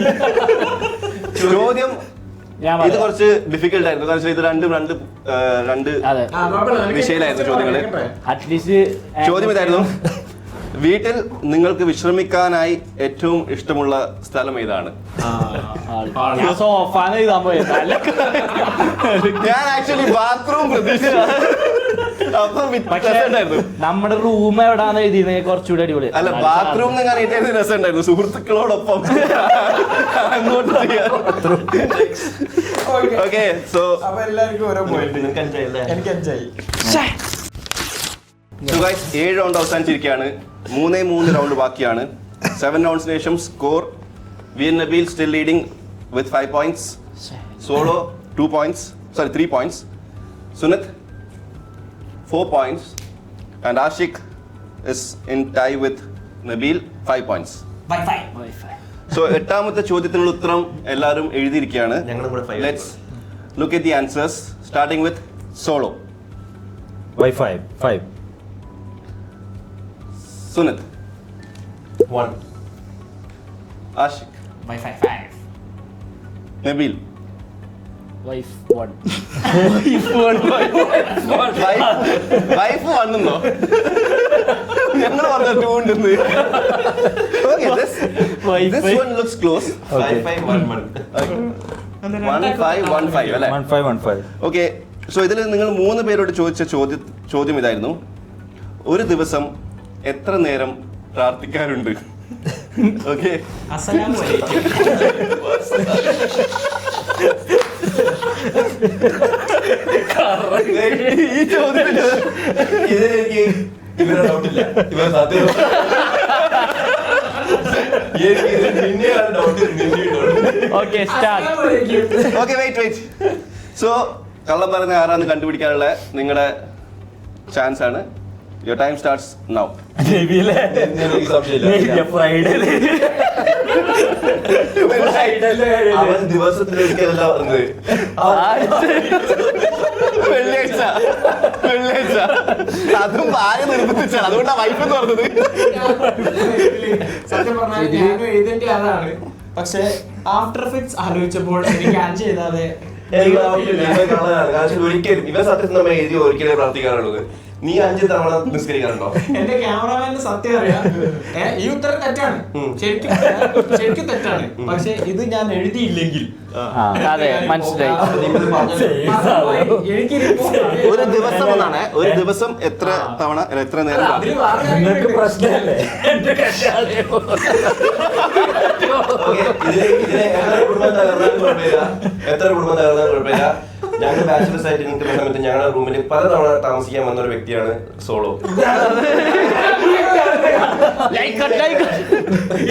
ചോദ്യം ഇത് കുറച്ച് ഡിഫിക്കൽട്ട് ആയിരുന്നു. കാരണം ഇത് രണ്ട് വിഷയിലായിരുന്നു ചോദ്യങ്ങള്. അറ്റ്ലീസ്റ്റ് ചോദ്യം ഇതായിരുന്നു: വീട്ടിൽ നിങ്ങൾക്ക് വിശ്രമിക്കാനായി ഏറ്റവും ഇഷ്ടമുള്ള സ്ഥലം ഏതാണ്? ഞാൻ സോഫാന്ന് എഴുതാൻ പോയത്. ഞാൻ ആക്ച്വലി ബാത്റൂം പ്രതീക്ഷിച്ചു. നമ്മുടെ റൂം എവിടാന്ന് എഴുതിയത് കുറച്ചുകൂടി അടിപൊളി. അല്ല, ബാത്റൂം രസം ഉണ്ടായിരുന്നു. സുഹൃത്തുക്കളോടൊപ്പം അങ്ങോട്ട് ചെയ്യാൻ. ഓക്കെ, സോ എല്ലാവർക്കും ഓരോ പോയിന്റ്. നിങ്ങൾക്ക് അഞ്ചായില്ലേ? എനിക്ക് 5 ആയി. 7 റൗണ്ട് അവസാനിച്ചിരിക്കുകയാണ്. 3 റൗണ്ട് ബാക്കിയാണ്. 7 റൗണ്ട്സിന് ശേഷം score: we Nabil still leading with 5 points, Solo 3 points, Sunit 4 points, and Ashik is in tie with Nabil 5 points. So 8ാമത്തെ ചോദ്യത്തിനുള്ള ഉത്തരം എല്ലാവരും എഴുതിയിരിക്കുകയാണ്. ഞങ്ങളും കൂടെ 5. Let's look at the answers, starting with Solo. Wi-Fi 5. Sunit. 1. Ashik. Wi-Fi 5. Nabil. Wife 1. Wife വന്നോ? ഞങ്ങൾ പറഞ്ഞ 2 ഉണ്ടെന്ന്. Okay, this one looks close. 5-5-1-1. 1-5-1-5 അല്ലേ? 1-5-1-5. ഓക്കെ, സോ ഇതിൽ നിങ്ങൾ 3 പേരോട് ചോദിച്ച ചോദ്യം ഇതായിരുന്നു: ഒരു ദിവസം എത്ര നേരം പ്രാർത്ഥിക്കാറുണ്ട്? ഓക്കെ, ഈ ചോദ്യത്തിന് ഇതിലെനിക്ക് ഇവരെ ഡൗട്ടില്ല. ഇവരെ സത്യം പിന്നെയാണ് doubt. Okay, start. Okay, wait. So കള്ളം പറഞ്ഞ ആരാന്ന് കണ്ടുപിടിക്കാനുള്ള നിങ്ങളുടെ ചാൻസ് ആണ്. Your time starts now. അവൻ ദിവസത്തിലൊരിക്കലല്ല പറഞ്ഞത്. വെള്ളിയാഴ്ച അതും ഭാര്യ നിർബന്ധിച്ചാണ്. അതുകൊണ്ടാണ് വൈഫ് എന്ന് പറഞ്ഞത്. സത്യം പറഞ്ഞാൽ ഞാനും എഴുതേണ്ട ആളാണ്. പക്ഷെ ആഫ്റ്റർ എഫക്ട്സ് ആലോചിച്ചപ്പോൾ എനിക്ക് 5 ചെയ്താതെ ഒരിക്കലും ഇവൻ സത്യത്തിൽ നമ്മൾ എഴുതി ഒരിക്കലേ പ്രാർത്ഥിക്കാറുള്ളത്. നീ 5 തവണ നിസ്കരിക്കാറുണ്ടോ? എന്റെ ക്യാമറമാന് സത്യം അറിയാം, ഈ ഉത്തരം തെറ്റാണ്, ശരിക്കും തെറ്റാണ്. പക്ഷെ ഇത് ഞാൻ എഴുതിയില്ലെങ്കിൽ അതെ മനസ്സിലായി. ഒരു ദിവസം എന്നാണ്, ഒരു ദിവസം എത്ര തവണ എത്ര നേരം നിങ്ങൾക്ക് പ്രശ്നമല്ലേ? എത്ര കുടുംബം തകർന്നാലും കുഴപ്പമില്ല. ഞങ്ങൾ ബാച്ചിലേഴ്സ് ആയിട്ട് നിൽക്കുന്ന സമയത്ത് ഞങ്ങളുടെ റൂമിൽ പല തവണ താമസിക്കാൻ വന്ന ഒരു വ്യക്തിയാണ് സോളോ.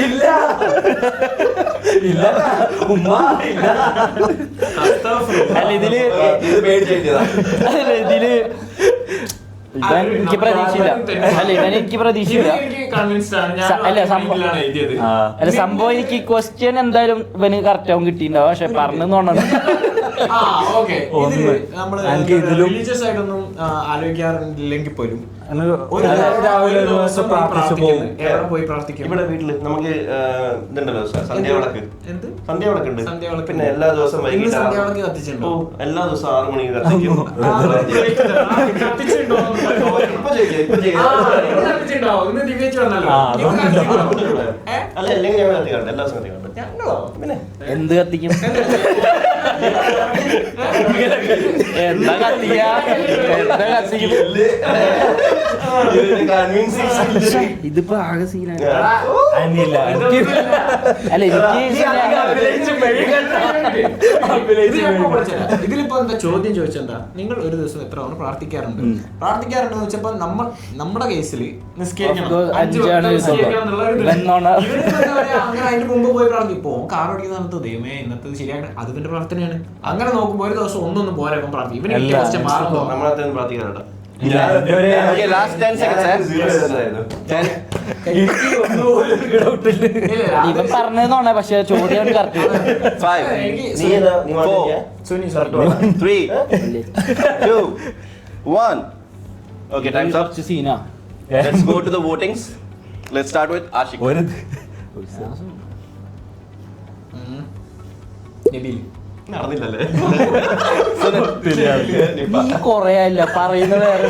ഇല്ല ഇല്ല ഉമ്മ ഇല്ല. അല്ല ഇതില് ഇത് പേടിച്ചെഴുതിയതാ. ഇതില് ഇവൻ എനിക്ക് പ്രതീക്ഷയില്ല. അല്ല ഇവൻ എനിക്ക് പ്രതീക്ഷയില്ല. അല്ല സംഭവം എനിക്ക് ക്വസ്റ്റ്യൻ എന്തായാലും ഇവന് കറക്റ്റ് ആവും കിട്ടിയിട്ടുണ്ടാവും. പക്ഷെ പറഞ്ഞു തോന്നണം റിലീജിയസ് ആയിട്ടൊന്നും ആലോചിക്കാറില്ലെങ്കിൽ പോലും രാവിലെ ഒരു ദിവസം പ്രാർത്ഥിച്ചു പോകും. എവിടെ പോയി പ്രാർത്ഥിക്കും? ഇവിടെ വീട്ടില് നമുക്ക് ഇതുണ്ടല്ലോ സന്ധ്യാവിളക്ക്. സന്ധ്യാവിളക്ക് ഉണ്ട്. പിന്നെ എല്ലാ ദിവസവും വൈകിട്ട് സന്ധ്യാവിളക്ക് കത്തിച്ചിട്ടുണ്ടോ? എല്ലാ ദിവസവും 6 മണിക്ക് കത്തിക്കും. കത്തിച്ചിട്ടുണ്ടോ? കത്തിച്ചിട്ടുണ്ടോ? ഇന്ന് ദിവ്യച്ച് വന്നല്ലോ. അല്ല അല്ലെങ്കിൽ ഞങ്ങൾ കത്തിക്കാറുണ്ട്. എല്ലാ ദിവസവും കത്തിക്കാറുണ്ട്. പിന്നെ എന്ത് കത്തിക്കും? എന്താ കത്തിക്ക? എന്താ കത്തിക്കും? ഇതിപ്പോ ആകെ സീനാണ്. അല്ല ഇതിലിപ്പോ എന്താ ചോദ്യം ചോദിച്ചെന്താ, നിങ്ങൾ ഒരു ദിവസം എത്ര തവണ പ്രാർത്ഥിക്കാറുണ്ട്? പ്രാർത്ഥിക്കാറുണ്ടെന്ന് വെച്ചപ്പോ നമ്മുടെ കേസിൽ നിസ്കരിക്കണം, അങ്ങനെ അതിന് മുമ്പ് പോയി പ്രാർത്ഥിപ്പോ കാർ ഓടിക്കുന്ന സമയത്ത് ദൈവമേ ഇന്നത്തെ ശരിയാണ്, അത് പിന്നെ പ്രാർത്ഥനയാണ്. അങ്ങനെ നോക്കുമ്പോ ഒരു ദിവസം ഒന്നൊന്നും പോരാ പ്രാർത്ഥിക്കും. ഇവന് നമ്മളത്രയും പ്രാർത്ഥിക്കാറുണ്ട്. Last 10 seconds. ഇവൻ പറഞ്ഞതാണ്, പക്ഷെ ചോദ്യം correct. 5 4 3 2 1. Okay, time's up. Seena. Let's go to the votings. Let's start with Ashik. നടന്നില്ലല്ലേ? ഈ കൊറേ അല്ല പറയുന്ന വേറെ.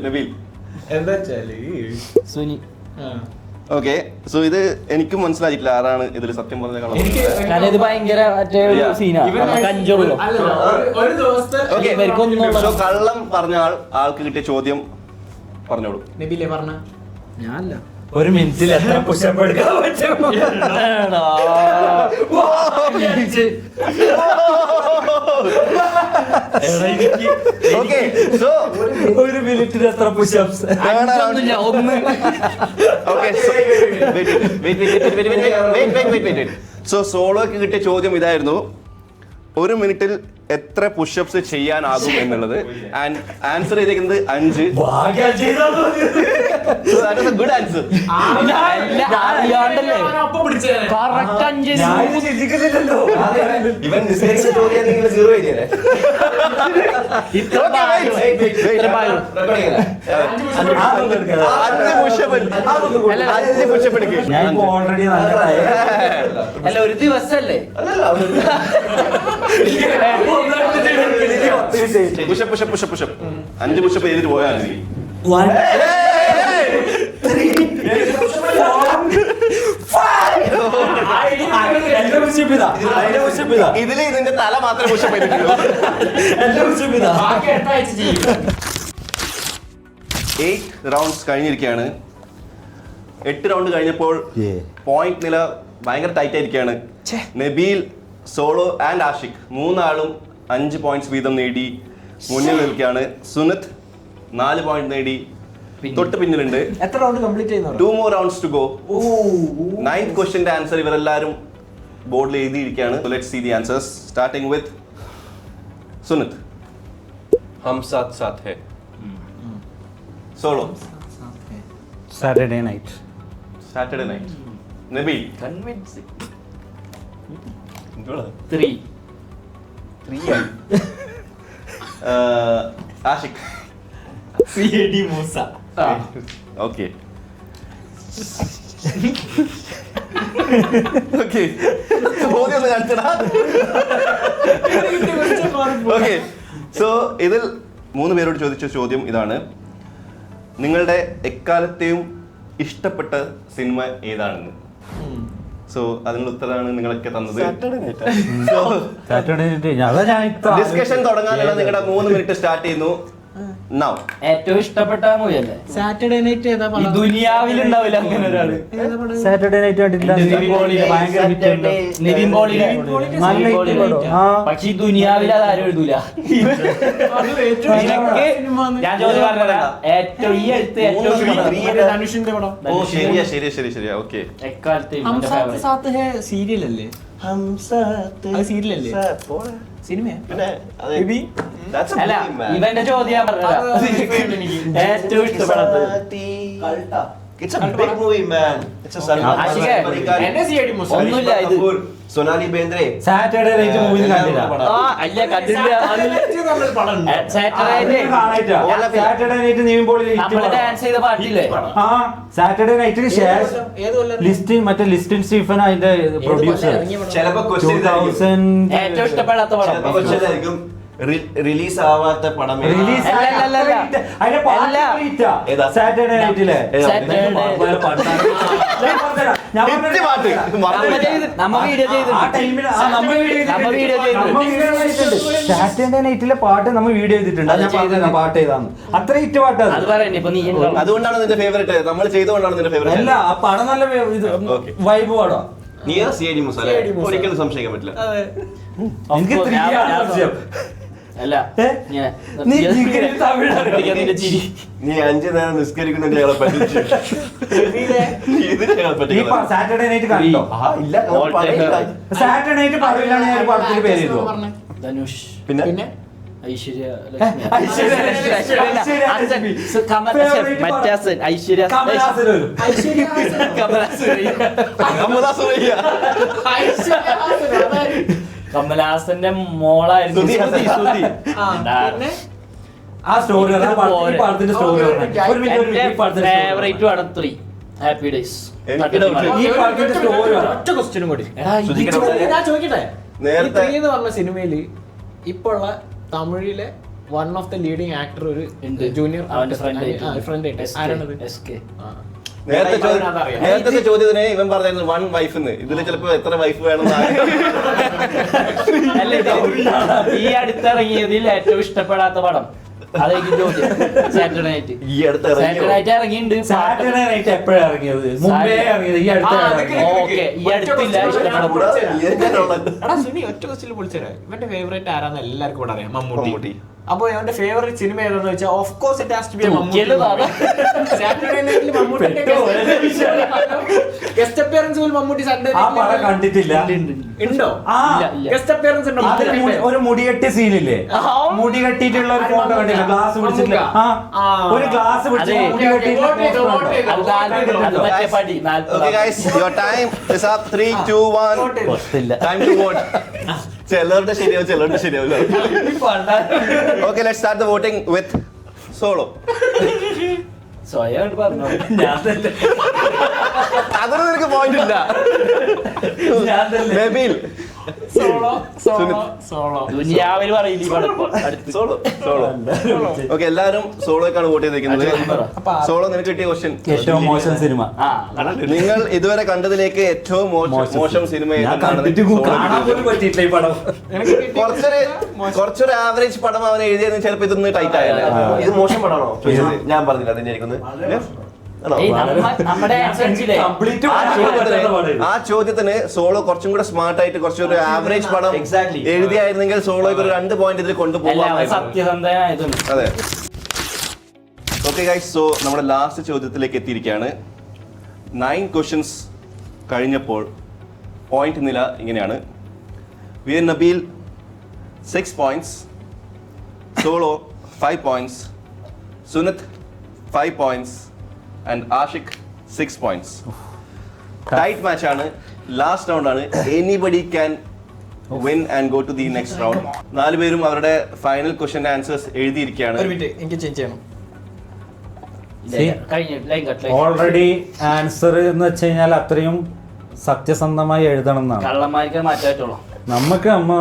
നബീൽ. എന്താ വെച്ചാല് സുനി. ഓക്കെ, സോ ഇത് എനിക്കും മനസ്സിലായിട്ടില്ല ആരാണ് ഇതിൽ സത്യം പറഞ്ഞ കാരണം ഇത് ഭയങ്കര മറ്റേ സീനാണ്. നമുക്ക് അഞ്ചുള്ളൂ. ഒരു ദിവസത്തെ കള്ളം പറഞ്ഞ ആൾക്ക് കിട്ടിയ ചോദ്യം പറഞ്ഞോളൂ. നബിലെ പറഞ്ഞ ഞാനല്ല. ഒരു മിനിറ്റിൽ എത്ര പുഷപ്പ് എടുക്കാൻ പറ്റും? ഒരു മിനിറ്റിൽ എത്ര പുഷപ്സ്? സോ സോളോക്ക് കിട്ടിയ ചോദ്യം ഇതായിരുന്നു, ഒരു മിനിറ്റിൽ എത്ര പുഷപ്സ് ചെയ്യാനാകും എന്നുള്ളത്. ആൻഡ് ആൻസർ ചെയ്തേക്കുന്നത് 5. Good answer. ഇവൻ നിസ്കരിച്ച ചോദ്യം 0 എഴുതിയല്ലേ? 5 പുഷപ്പ് എടുക്കുക. ഞാൻ ഓൾറെഡി നല്ലതായി. അല്ല ഒരു ദിവസല്ലേ? പുഷപ്പ് 5 പുഷപ്പ് ചെയ്തിട്ട് പോയാൽ മതി. ഇതില് ഇതിന്റെ തല മാത്രമേ പുഷപ്പ് ചെയ്തിട്ടുള്ളൂ. 8 റൗണ്ട്സ് കഴിഞ്ഞിരിക്കുകയാണ്. 8 റൗണ്ട് കഴിഞ്ഞപ്പോൾ പോയിന്റ് നില ഭയങ്കര ടൈറ്റ് ആയിരിക്കുകയാണ്. നബീൽ, സോളോ ആൻഡ് ആഷിഖ് 3 ആളും 5 പോയിന്റ്സ് വീതം നേടി മുന്നിൽ നിൽക്കുകയാണ്. സുനത്ത് 4 പോയിന്റ് നേടി തൊട്ട് പിന്നിലുണ്ട്. എത്ര റൗണ്ട് കംപ്ലീറ്റ് ചെയ്യുന്നു? 2 more rounds to go. 9th ക്വസ്റ്റ്യന്റെ ആൻസർ ഇവരെല്ലാരും ബോർഡിൽ എഴുതിയിരിക്കുകയാണ്. So let's see the answers, starting with Sunath. Hum Saath Saath Hai. Solo Saturday night. Nabeel 3. Ashiq CAD Moosa. Okay. Okay ചോദ്യം ഒന്ന് കാണിച്ചടാ. ഓക്കെ സോ ഇതിൽ 3 പേരോട് ചോദിച്ച ചോദ്യം ഇതാണ്: നിങ്ങളുടെ എക്കാലത്തെയും ഇഷ്ടപ്പെട്ട സിനിമ ഏതാണെന്ന്. സോ അതിനുള്ള ഉത്തരമാണ് നിങ്ങളൊക്കെ തന്നത്. ഡിസ്കഷൻ തുടങ്ങാനുള്ള നിങ്ങളുടെ 3 മിനിറ്റ് സ്റ്റാർട്ട് ചെയ്യുന്നു. Now. ഏറ്റവും ഇഷ്ടപ്പെട്ട മൂവി അല്ലേ സാറ്റർഡേ നൈറ്റ് ഏതാ ഈ ദുനിയാവിൽ ഉണ്ടാവില്ല അങ്ങനെ ഒരാള്. സാറ്റർഡേ നൈറ്റ് കണ്ടില്ല. നിവിൻ പോളിയുടെ പക്ഷെ ഈ ദുനിയാവിൽ അത് ആരും എഴുതൂല. നിനക്ക് ഞാൻ ചോദ്യം പറഞ്ഞതാ, ഏറ്റവും ഈ അടുത്ത് ഏറ്റവും ധനുഷിന്റെ പടം ഓ ശരിയാ ഓക്കെ. എക്കാലത്തെ സീരിയൽ അല്ലേ? സീരിയൽ അല്ലേ? സിനിമയാ? അല്ല ഇവന്റെ ചോദ്യം ഏറ്റവും ഇഷ്ടപ്പെടാത്തത് It's a big movie, man. It's a ഒന്നുമില്ല ഇത്. സൊനാലി ബേന്ദ്രെ സാറ്റർഡേ നൈറ്റ് മൂവി കണ്ടില്ല. അല്ല കണ്ടില്ല. സാറ്റർഡേ നൈറ്റ് നമ്മള് ഡാൻസ് ചെയ്ത പാട്ടില്ലേ? സാറ്റർഡേ നൈറ്റിന് ശേഷം ലിസ്റ്റിൻ സ്റ്റീഫൻ അതിന്റെ പ്രൊഡ്യൂസർ. ചിലപ്പോ ക്വസ്റ്റ്യൻ ഏറ്റവും ഇഷ്ടപ്പെടാത്ത പടം ആയിരിക്കും റിലീസ് ആവാത്ത പടം. സാറ്റർഡേ നൈറ്റിലെ സാറ്റർഡേ നൈറ്റിലെ പാട്ട് നമ്മൾ വീഡിയോ ചെയ്തിട്ടുണ്ട്. ഞാൻ പറഞ്ഞ പാട്ട് ഏതാന്ന്. അത്ര ഹിറ്റ് പാട്ടാണ്. അതുകൊണ്ടാണ് നിന്റെ ഫേവറേറ്റ്. നമ്മൾ ചെയ്തുകൊണ്ടാണ് നിന്റെ ഫേവറേറ്റ്. അല്ല ആ പടം നല്ല വൈബ് പാടോ. നീ CID മുസാല ഒരിക്കലും സംശയിക്കാൻ പറ്റില്ല. എനിക്ക് 3 ആണ് സംശയം. അല്ല നീ നീ 5 നേരം നിസ്കരിക്കുന്നുണ്ട് ഞങ്ങളെ പറ്റിച്ചു. സാറ്റർഡേ നൈറ്റ് കണ്ടോ? ഇല്ല. സാറ്റർഡേ നൈറ്റ് പറയില്ലാണ് ഞാൻ പടത്തിന്റെ പേര് ചെയ്തോ. ധനുഷ് പിന്നെ ഐശ്വര്യ കമലഹാസന്റെ മോളായിരുന്നു ആ സ്റ്റോറി പടത്തിന്റെ സ്റ്റോറി ഫേവറേറ്റ് പടം 3 ഹാപ്പി ഡേയ്സ്. ഈ പടത്തിന്റെ സ്റ്റോറി ഒറ്റ ക്വസ്റ്റ്യനും കൂടി നേരത്തെ- ഞാൻ ചോദിക്കട്ടെ, നേരത്തെ എന്ന് പറഞ്ഞ സിനിമയില് ഇപ്പൊ ഉള്ള തമിഴിലെ one of the leading actor ഒരു ജൂനിയർ അവന്റെ ഫ്രണ്ട് ആരാണത്? നേരത്തെ ചോദ്യത്തിന് ഇവൻ പറഞ്ഞായിരുന്നു 1 വൈഫ്. ഇതില് ചിലപ്പോ എത്ര വൈഫ് വേണം. ഈ അടുത്തിറങ്ങിയതിൽ ഏറ്റവും ഇഷ്ടപ്പെടാത്ത പടം അതായിരിക്കും ചോദ്യം. സാറ്റർഡേ നൈറ്റ് ഈ അടുത്ത് സാറ്റർഡേ നൈറ്റ് ഇറങ്ങിയിട്ടുണ്ട്. സാറ്റർഡേ നൈറ്റ് എപ്പോഴാണ് ഇറങ്ങിയത്? മുമ്പേ ഇറങ്ങിയത്. ഈ അടുത്ത ഓക്കെ ഈ അടുത്തില്ല ഇഷ്ടപ്പെടാത്ത. എടാ സുനി ഒറ്റ ക്വസ്റ്റിൽ വിളിച്ചേരാ, ഇവന്റെ ഫേവറേറ്റ് ആരാന്ന് എല്ലാവർക്കും ഇവിടെ അറിയാം, മമ്മൂട്ടി. മമ്മൂട്ടി. അപ്പൊ ഇവന്റെ ഫേവറേറ്റ് സിനിമ ഏതാന്ന് വെച്ചാൽ of course it has to be Mammootty. തൂക്കിയല് സാറ്റർഡേ നൈറ്റിൽ മമ്മൂട്ടിന്റെ ഗസ്റ്റ് അപ്പിയറൻസ് പോലും മമ്മൂട്ടി സാറ്റർഡേ ആ പടം കണ്ടിട്ടില്ല. ഉണ്ടോ? ആ ഗസ്റ്റ് അപ്പിയറൻസ് ഉണ്ടോ? ഒരു മുടികെട്ടി സീനില്ലേ? മുടി കെട്ടിയിട്ടുള്ള ഒരു ഫോട്ടോ കണ്ടില്ല? ഗ്ലാസ് പിടിച്ചിട്ടില്ല. ഒരു ഗ്ലാസ് പിടിച്ചിട്ട് മുടി കെട്ടിയിട്ടുള്ള അത് മറ്റേ പടി Okay guys, your time is up. 3, 2, 1. Time to vote. ചിലരുടെ ശരിയാവില്ല. Okay, let's start the voting with Solo. സ്വയം പറഞ്ഞു. അതിന് നിനക്ക് പോയിന്റ് ഇല്ല. നബീൽ. സോളോ ദുനിയാവിൽ പറയില്ല ഈ പടം അടുത്ത്. സോളോ. ഓക്കെ, എല്ലാരും സോളോക്കാണ് വോട്ട് ചെയ്തിരിക്കുന്നത്. സോളോ, നിനക്ക് കിട്ടിയ ക്വസ്റ്റ്യൻ ഏറ്റവും മോശം സിനിമ. നിങ്ങൾ ഇതുവരെ കണ്ടതിലേക്ക് ഏറ്റവും മോശം സിനിമ ഏതാണെന്ന് കുറച്ചൊരു ആവറേജ് പടം അവൻ എഴുതിയെന്ന് ചിലപ്പോ ഇതൊന്ന് ടൈറ്റ് ആയല്ലേ. ഇത് മോശം പടമാണോ? ഞാൻ പറഞ്ഞില്ല അതിന്റെ നമ്മുടെ ആ ചോദ്യത്തിന് സോളോ കുറച്ചും കൂടെ സ്മാർട്ട് ആയിട്ട് കുറച്ചൊരു ആവറേജ് പടം എഴുതിയായിരുന്നെങ്കിൽ സോളോയ്ക്ക് ഒരു 2 പോയിന്റ് ഇതിൽ കൊണ്ടുപോകാം. സത്യസന്ധനായതുണ്ട്. അതെ. ഓക്കെ ഗൈസ്, സോ നമ്മുടെ ലാസ്റ്റ് ചോദ്യത്തിലേക്ക് എത്തിയിരിക്കുകയാണ്. 9 ക്വസ്റ്റ്യൻസ് കഴിഞ്ഞപ്പോൾ പോയിന്റ് നില ഇങ്ങനെയാണ്. We're Nabil 6 points, Solo 5 points, Sunit 5 points and Ashik 6 points. Tight match ആണ്. ലാസ്റ്റ് റൗണ്ട് ആണ്. Anybody can win and go to the next round. 4 പേരും അവരുടെ ഫൈനൽ ക്വസ്റ്റ്യൻ ആൻസേഴ്സ് എഴുതിയിരിക്കുകയാണ്. എനിക്ക് ചേഞ്ച് ചെയ്യണം. ഓൾറെഡി ആൻസർ എന്ന് വെച്ച് കഴിഞ്ഞാൽ അത്രയും സത്യസന്ധമായി എഴുതണം എന്നാണ്. കള്ളന്മാർക്ക് മാറ്റാൻ പറ്റുള്ളൂ. നമുക്ക് അമ്മ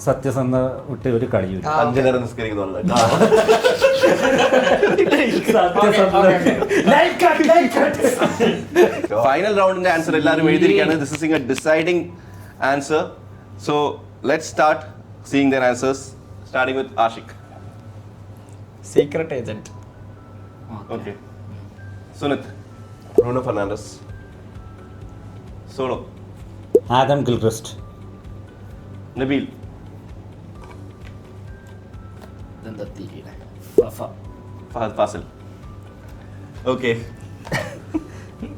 സത്യസന്ധ വിട്ട് ഒരു കളിയും 5 നേരം നിസ്കരിക്കുന്നുണ്ട്. ഫൈനൽ റൗണ്ടിന്റെ ആൻസർ എല്ലാവരും എഴുതിയിരിക്കുകയാണ്. This is a deciding answer. So let's start seeing their answers, starting with Ashiq. Secret agent. Okay. Sunith. Bruno Fernandes. Solo. Adam Gilchrist. Nabeel. ഇതെന്താ തിരിയണേ? ഫഹദ് ഫാസിൽ. ഓക്കെ.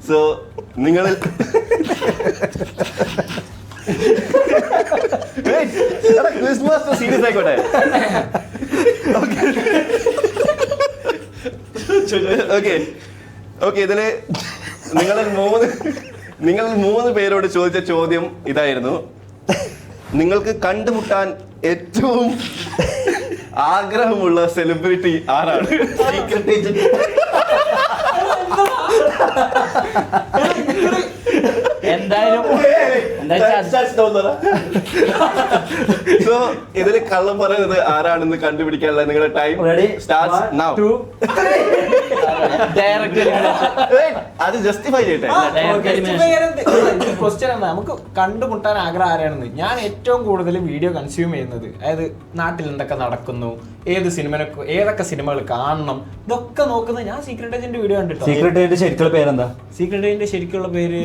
സോ നിങ്ങൾ ക്രിസ്മസ് സീരിയസ് ആയിക്കോട്ടെ. Okay okay. ഇതില് നിങ്ങൾ മൂന്ന് പേരോട് ചോദിച്ച ചോദ്യം ഇതായിരുന്നു: നിങ്ങൾക്ക് കണ്ടുമുട്ടാൻ ഏറ്റവും ആഗ്രഹമുള്ള സെലിബ്രിറ്റി ആരാണ്? Secret agent. എന്തായാലും സോ ഇതിൽ കള്ളം പറയുന്നത് ആരാണെന്ന് കണ്ടുപിടിക്കാനുള്ള നിങ്ങളുടെ ടൈം സ്റ്റാർട്ട്സ് നൗ. അത് ജസ്റ്റിഫൈ ചെയ്യട്ടെ. ക്വസ്റ്റ്യൻ എന്താ, നമുക്ക് കണ്ടുമുട്ടാൻ ആഗ്രഹം ആരാണെന്ന്. ഞാൻ ഏറ്റവും കൂടുതൽ വീഡിയോ കൺസ്യൂം ചെയ്യുന്നത്, അതായത് നാട്ടിൽ എന്തൊക്കെ നടക്കുന്നു, ഏതൊക്കെ സിനിമകൾ കാണണം, ഇതൊക്കെ നോക്കുന്നത് ഞാൻ സീക്രട്ട് ഏജന്റ് വീഡിയോ കണ്ടിട്ടോ. സീക്രട്ട് ഏജന്റ് ശരിക്കുള്ള പേരെന്താ? സീക്രട്ട് ഏജന്റ് ശരിക്കുള്ള പേര്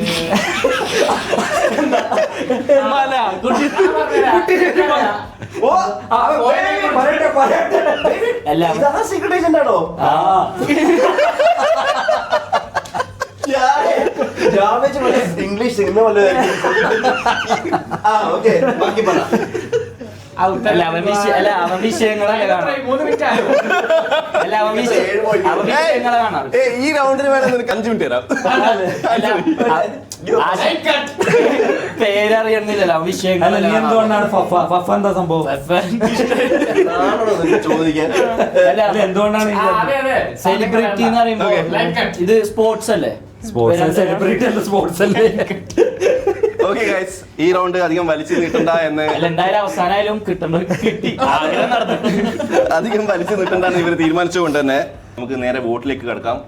സീക്രട്ട് ഏജന്റ് ആണോ? ഇംഗ്ലീഷ് സിനിമ ബാക്കി പറ. അവൻ വിഷയങ്ങളെ കാണാം. 3 മിനിറ്റ് ആയോ? വിഷയങ്ങളെ കാണാം. ഈ റൗണ്ടിന് വേണം നിനക്ക് 5 മിനിറ്റ് തരാം. പേരറിയണില്ലല്ലോ വിഷയങ്ങൾ. നീ എന്തുകൊണ്ടാണ് ഫഫ എന്താ സംഭവം? ചോദിക്കാൻ എന്തുകൊണ്ടാണ് സെലിബ്രിറ്റി എന്ന് പറയുമ്പോ ഇത് സ്പോർട്സ് അല്ലേ? സെലിബ്രിറ്റി അല്ല, സ്പോർട്സ് അല്ലേ? ഓക്കെ ഗൈസ്, ഈ റൗണ്ട് അധികം വലിച്ചു നീട്ടണ്ട എന്ന് എന്തായാലും അവസാനം കിട്ടി. ആഗ്രഹം നടന്നു. അധികം വലിച്ചു നീട്ടണ്ടെന്ന് ഇവർ തീരുമാനിച്ചുകൊണ്ട് തന്നെ നമുക്ക് നേരെ വോട്ടിലേക്ക് കിടക്കാം.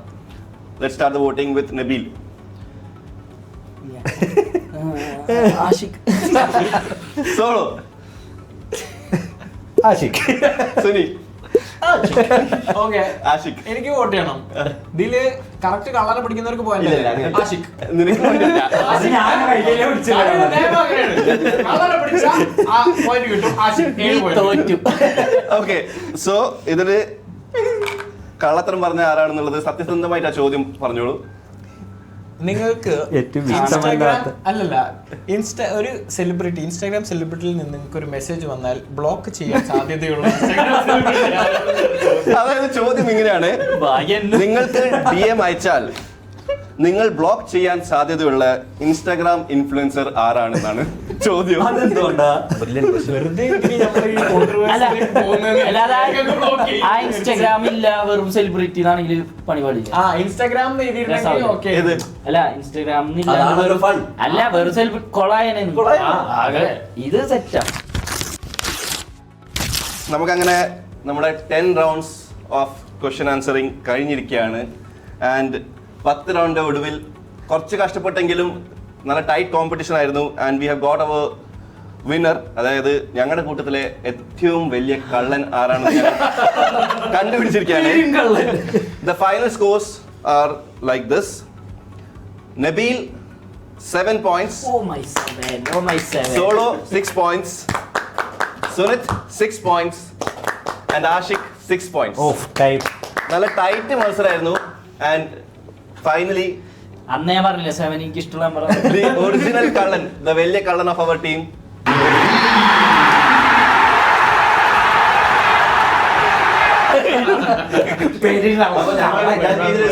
Let's start the voting with Nabil. Ashik. Solo. Ashik. Suni. Okay, Ashik. എനിക്ക് വോട്ട് ചെയ്യണം. ഇതില് കറക്റ്റ് കള്ളനെ പിടിക്കുന്നവർക്ക് പോയാലേ ആഷിഖ്. നിനക്ക് വേണ്ടിയില്ല. തോറ്റു. ഓക്കെ, സോ ഇതില് കള്ളത്തരം പറഞ്ഞ ആരാണെന്നുള്ളത് സത്യസന്ധമായിട്ട് ആ ചോദ്യം പറഞ്ഞോളൂ. നിങ്ങൾക്ക് ഏറ്റവും ഇൻസ്റ്റാഗ്രാം അല്ലല്ല ഒരു സെലിബ്രിറ്റി, ഇൻസ്റ്റാഗ്രാം സെലിബ്രിറ്റിയിൽ നിന്ന് നിങ്ങൾക്ക് ഒരു മെസ്സേജ് വന്നാൽ ബ്ലോക്ക് ചെയ്യാൻ സാധ്യതയുള്ള അതായത് ചോദ്യം ഇങ്ങനെയാണ്: നിങ്ങൾക്ക് DM അയച്ചാൽ നിങ്ങൾ ബ്ലോക്ക് ചെയ്യാൻ സാധ്യതയുള്ള ഇൻസ്റ്റാഗ്രാം ഇൻഫ്ലുവൻസർ ആരാണെന്നാണ് ചോദ്യം. ആ ഇൻസ്റ്റാഗ്രാമില്ല, വെറും സെലിബ്രിറ്റി ആണെങ്കിൽ പണി പാടില്ല. ഇൻസ്റ്റാഗ്രാം അല്ല ഇൻസ്റ്റാഗ്രാമില്ല, അല്ല വെറും സെലിബ്രിറ്റി കൊളായനെ. ഇത് സെറ്റാ. നമുക്കങ്ങനെ നമ്മുടെ 10 റൗണ്ട്സ് ഓഫ് ക്വസ്റ്റ്യൻ ആൻസറിങ് കഴിഞ്ഞിരിക്കുകയാണ്. ആൻഡ് 10 റൗണ്ട് ഒടുവിൽ കുറച്ച് കഷ്ടപ്പെട്ടെങ്കിലും നല്ല ടൈറ്റ് കോമ്പറ്റീഷൻ ആയിരുന്നു. And we have got our winner. അതായത് ഞങ്ങളുടെ കൂട്ടത്തിലെ ഏറ്റവും വലിയ കള്ളൻ ആരാണെന്ന് കണ്ടുപിടിച്ചിരിക്കുകയാണ്. The final scores are like this: Nabeel 7 points, Solo 6 points, Sunit 6 points, and Ashik 6 points. നല്ല ടൈറ്റ് മത്സരമായിരുന്നു. ആൻഡ് ഫൈനലി അന്ന് ഞാൻ പറഞ്ഞില്ല 7 എനിക്ക് ഇഷ്ടമുള്ള the original കള്ളൻ, the വലിയ കള്ളൻ of our team.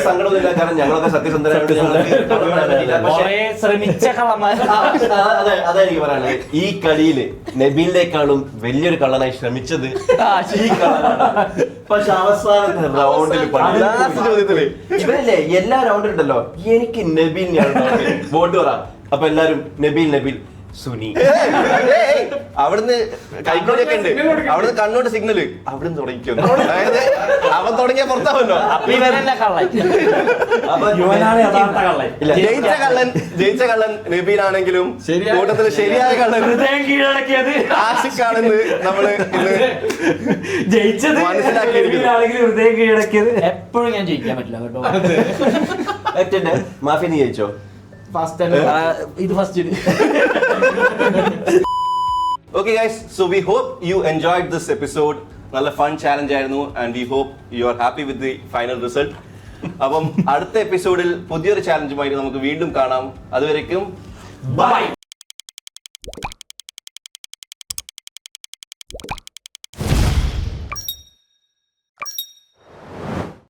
സങ്കടമൊന്നുമില്ല, കാരണം ഞങ്ങളൊക്കെ സത്യസന്ധരായിട്ട് ശ്രമിച്ച കള്ളന്മാർ. അതാ എനിക്ക് പറയാനുള്ളത്. ഈ കളിയില് നബീലിനേക്കാളും വലിയൊരു കള്ളനായി ശ്രമിച്ചത് ഈ കള്ളനാണ്. പക്ഷെ അവസാനത്തെ റൗണ്ടിൽ ചോദ്യത്തില് ഇവരല്ലേ എല്ലാ റൗണ്ടിലുണ്ടല്ലോ എനിക്ക് നബീലിനെയാണ് വോട്ട് പറ. അപ്പൊ എല്ലാരും നബീൽ സുനി അവിടുന്ന് കൈക്കോടിയൊക്കെ ഉണ്ട്, അവിടുന്ന് കണ്ണോട്ട് സിഗ്നല് അവിടുന്ന് തുടങ്ങിക്കുന്നു. അതായത് അവൻ തുടങ്ങിയ പുറത്താവല്ലോ. അപ്പൊ ഇവരല്ല കള്ളൻ. ഇവനാണ് യഥാർത്ഥ കള്ളൻ. ജയിച്ച കള്ളൻ നബീലാണെങ്കിലും കൂട്ടത്തില് ശരിയായ കള്ളൻ ഹൃദയം കീഴടക്കിയത് ആഷിഖാണെന്ന് നമ്മള് ഇന്ന് ജയിച്ചത് മനസ്സിലാക്കിയിരിക്കുന്നു. ഹൃദയം കീഴടക്കിയത്. എപ്പോഴും ഞാൻ ജയിക്കാൻ പറ്റില്ല കേട്ടോ. മാഫി നീ ജയിച്ചോ? ഫസ്റ്റ് ഇത് first Okay guys, so we hope you enjoyed this episode. നല്ല ഫൺ ചാലഞ്ച് ആയിരുന്നു and we hope you are happy with the final result. അപ്പം അടുത്ത എപ്പിസോഡിൽ പുതിയൊരു ചാലഞ്ചുമായിട്ട് നമുക്ക് വീണ്ടും കാണാം. അതുവരേക്കും ബൈ.